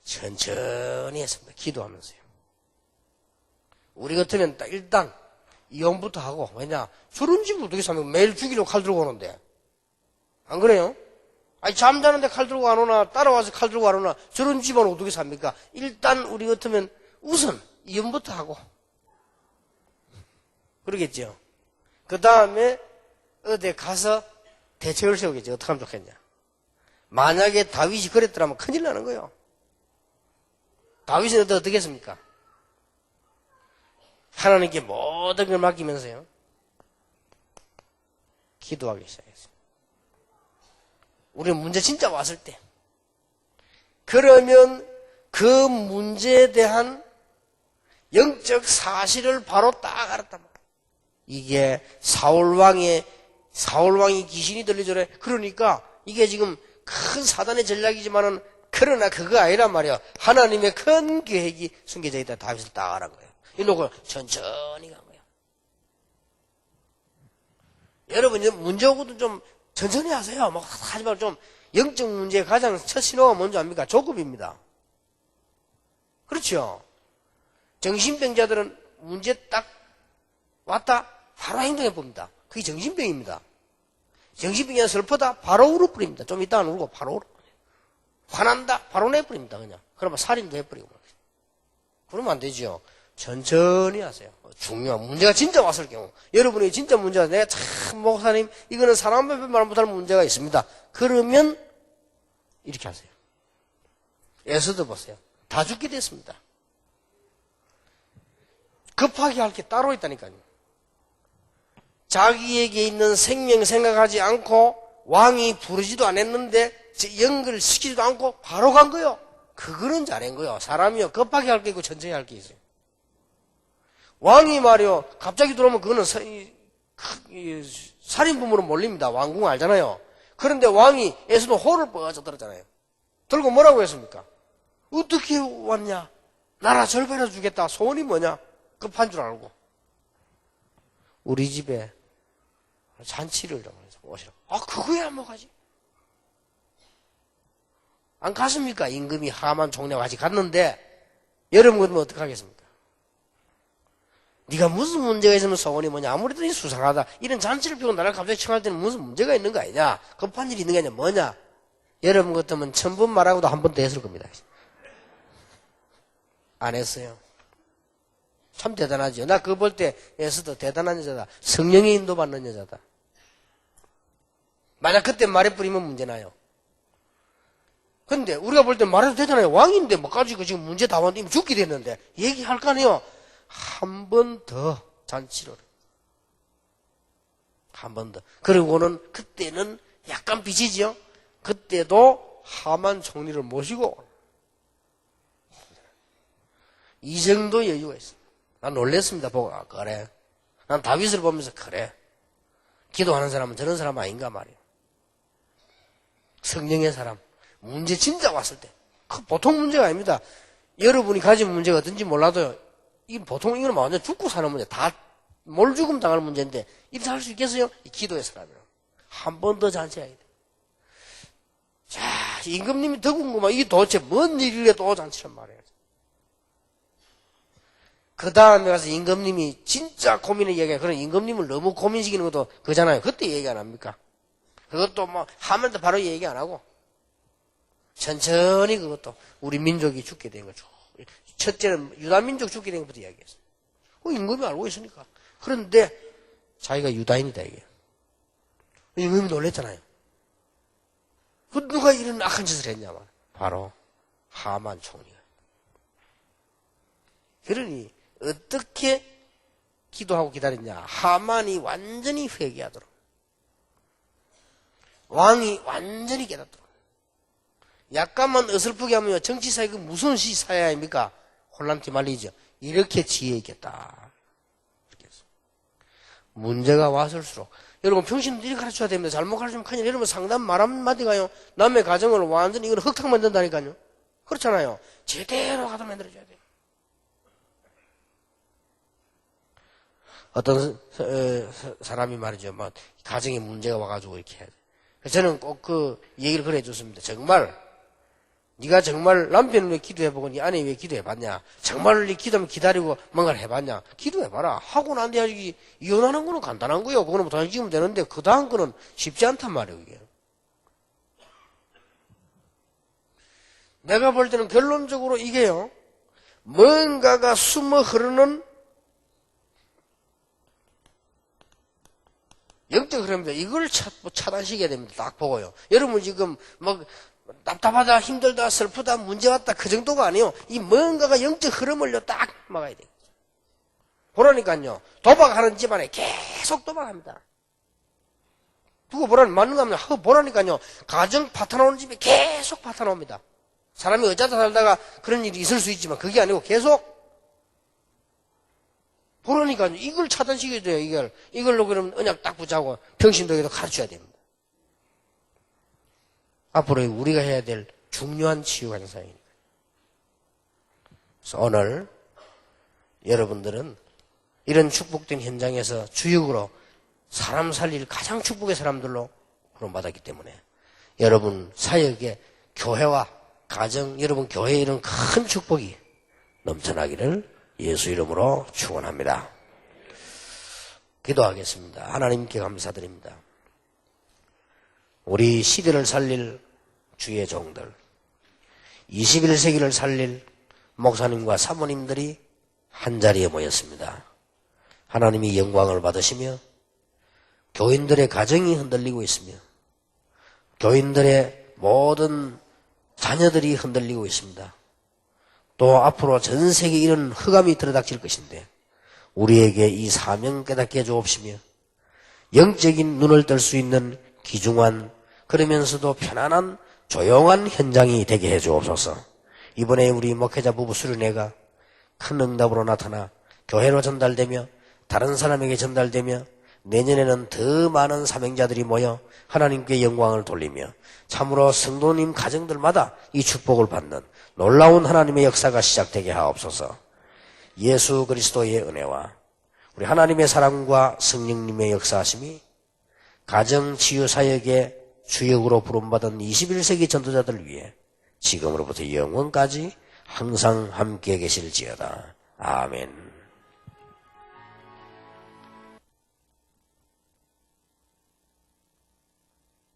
천천히 했습니다. 기도하면서요. 우리 같으면 일단 이혼부터 하고, 왜냐? 저런 집을 어떻게 삽니까? 매일 죽이려고 칼 들고 오는데. 안 그래요? 아니, 잠자는데 칼 들고 안 오나, 따라와서 칼 들고 안 오나, 저런 집은 어떻게 삽니까? 일단 우리 같으면 우선 이혼부터 하고. 그러겠죠. 그 다음에 어디 가서 대책을 세우겠죠. 어떻게 하면 좋겠냐. 만약에 다윗이 그랬더라면 큰일 나는 거예요. 다윗은 어떻게 했습니까? 하나님께 모든 걸 맡기면서요. 기도하기 시작했어요. 우리 문제 진짜 왔을 때. 그러면 그 문제에 대한 영적 사실을 바로 딱 알았단 말이에요. 이게 사울왕이 귀신이 들리더래. 그러니까 이게 지금 큰 사단의 전략이지만은 그러나 그거 아니란 말이야. 하나님의 큰 계획이 숨겨져 있다. 다윗을 딱 알은 거예요. 이러고 천천히 간 거예요. 여러분 문제 오고도 좀 천천히 하세요. 막 하지 말고 좀 영적 문제의 가장 첫 신호가 뭔지 압니까? 조급입니다. 그렇죠? 정신병자들은 문제 딱 왔다 바로 행동해 봅니다. 그게 정신병입니다. 정신병이 슬프다 바로 울어버립니다. 좀 이따가 울고 바로 울어. 화난다 바로 내버립니다. 그냥. 그러면 살인도 해버리고. 그러면 안 되죠. 천천히 하세요. 중요한 문제가 진짜 왔을 경우 여러분이 진짜 문제가 내가 참 목사님 이거는 사람 앞에 말 못하는 문제가 있습니다. 그러면 이렇게 하세요. 에스더 보세요. 다 죽게 됐습니다. 급하게 할 게 따로 있다니까요. 자기에게 있는 생명 생각하지 않고 왕이 부르지도 않았는데 연결시키지도 않고 바로 간 거예요. 그거는 잘한 거예요. 사람이요 급하게 할 게 있고 천천히 할 게 있어요. 왕이 말이요 갑자기 들어오면 그거는 살인범으로 몰립니다. 왕궁 알잖아요. 그런데 왕이 에스더 호를 뻗어 들었잖아요. 들고 뭐라고 했습니까? 어떻게 왔냐? 나라 절반을 주겠다. 소원이 뭐냐? 급한 줄 알고 우리 집에 잔치를 좀 오시라고. 아 그거야 뭐 가지? 안 갔습니까? 임금이 하만 총리와 같이 갔는데 여러분 그러면 어떡하겠습니까? 네가 무슨 문제가 있으면 소원이 뭐냐? 아무래도 수상하다. 이런 잔치를 피우고 나를 갑자기 청할 때는 무슨 문제가 있는 거 아니냐? 급한 일이 있는 게 아니냐? 뭐냐? 여러분 같으면 1000번 말하고도 한 번 더 했을 겁니다. 안 했어요. 참 대단하죠. 나 그거 볼 때 에스더 대단한 여자다. 성령의 인도받는 여자다. 만약 그때 말해버리면 문제 나요. 근데 우리가 볼 때 말해도 되잖아요. 왕인데 뭐 가지고 지금 문제 다 왔는데 이미 죽게 됐는데 얘기할 거 아니에요. 한 번 더 잔치를. 한 번 더. 그리고는 그때는 약간 빚이죠. 그때도 하만 총리를 모시고 이 정도 여유가 있어요. 난 놀랬습니다. 보고 그래. 난 다윗을 보면서 그래. 기도하는 사람은 저런 사람 아닌가 말이에요. 성령의 사람. 문제 진짜 왔을 때. 보통 문제가 아닙니다. 여러분이 가진 문제가 어떤지 몰라도요. 보통 이거는 완전 죽고 사는 문제. 다 몰죽음 당할 문제인데 이렇게 할 수 있겠어요? 이 기도의 사람이요. 한 번 더 잔치해야 돼. 자, 임금님이 더 궁금한 이게 도대체 뭔 일이래 또 잔치란 말이에요. 그 다음에 가서 임금님이 진짜 고민을 얘기해. 그럼 임금님을 너무 고민시키는 것도 그잖아요. 그때 얘기 안 합니까? 그것도 뭐 하면서 바로 얘기 안 하고 천천히 그것도 우리 민족이 죽게 된 거죠. 첫째는 유다민족 죽게 된 것부터 이야기했어요. 임금이 알고 있으니까. 그런데 자기가 유다인이다 이게. 임금이 놀랬잖아요. 그 누가 이런 악한 짓을 했냐 말. 바로 하만 총리가. 그러니 어떻게 기도하고 기다렸냐. 하만이 완전히 회개하도록. 왕이 완전히 깨닫도록. 약간만 어설프게 하면 정치사회 그 무슨 사회 아닙니까? 혼란티 말리죠. 이렇게 지혜 있겠다. 이렇게 해서. 문제가 왔을수록 여러분 평신도 이렇게 가르쳐야 됩니다. 잘못 가르치면 큰일. 여러분 상담 말 한마디가요. 남의 가정을 완전히 이건 흙탕 만든다니까요. 그렇잖아요. 제대로 가서 만들어줘야 돼요. 어떤 사람이 말이죠. 뭐 가정에 문제가 와가지고 이렇게 해야 돼. 저는 꼭 그 얘기를 그래 줬습니다. 정말 네가 정말 남편을 왜 기도해보고 네 아내 왜 기도해봤냐? 정말 네 기도하면 기다리고 뭔가를 해봤냐? 기도해봐라. 하고 난 뒤에 이혼하는 거는 간단한 거예요. 그거는 뭐 지으면 되는데 그 다음 거는 쉽지 않단 말이에요. 이게. 내가 볼 때는 결론적으로 이게요. 뭔가가 숨어 흐르는 영적 흐름입니다. 이걸 차단시켜야 됩니다. 딱 보고요. 여러분 지금 막 답답하다, 힘들다, 슬프다, 문제 왔다 그 정도가 아니에요. 이 뭔가가 영적 흐름을요 딱 막아야 돼요. 보라니까요. 도박하는 집안에 계속 도박합니다. 누구 보라니 맞는 거 합니다. 보라니까요. 가정 파탄나오는 집에 계속 파탄나옵니다. 사람이 어쩌다 살다가 그런 일이 있을 수 있지만 그게 아니고 계속 보라니까요. 이걸 차단시켜야 돼요. 이걸로 그러면 언약 딱 붙잡고 평신도에도 가르쳐야 됩니다. 앞으로 우리가 해야 될 중요한 치유 과정사입니다. 그래서 오늘 여러분들은 이런 축복된 현장에서 주역으로 사람 살릴 가장 축복의 사람들로 구원받았기 때문에 여러분 사역에 교회와 가정, 여러분 교회에 이런 큰 축복이 넘쳐나기를 예수 이름으로 축원합니다. 기도하겠습니다. 하나님께 감사드립니다. 우리 시대를 살릴 주의 종들, 21세기를 살릴 목사님과 사모님들이 한자리에 모였습니다. 하나님이 영광을 받으시며 교인들의 가정이 흔들리고 있으며 교인들의 모든 자녀들이 흔들리고 있습니다. 또 앞으로 전 세계에 이런 흑암이 들어닥칠 것인데 우리에게 이 사명 깨닫게 해 주옵시며 영적인 눈을 뜰 수 있는 귀중한 그러면서도 편안한 조용한 현장이 되게 해 주옵소서. 이번에 우리 목회자 부부 수련회가 큰 응답으로 나타나 교회로 전달되며 다른 사람에게 전달되며 내년에는 더 많은 사명자들이 모여 하나님께 영광을 돌리며 참으로 성도님 가정들마다 이 축복을 받는 놀라운 하나님의 역사가 시작되게 하옵소서. 예수 그리스도의 은혜와 우리 하나님의 사랑과 성령님의 역사하심이 가정 치유 사역의 주역으로 부름받은 21세기 전도자들 위해 지금으로부터 영원까지 항상 함께 계실지어다. 아멘.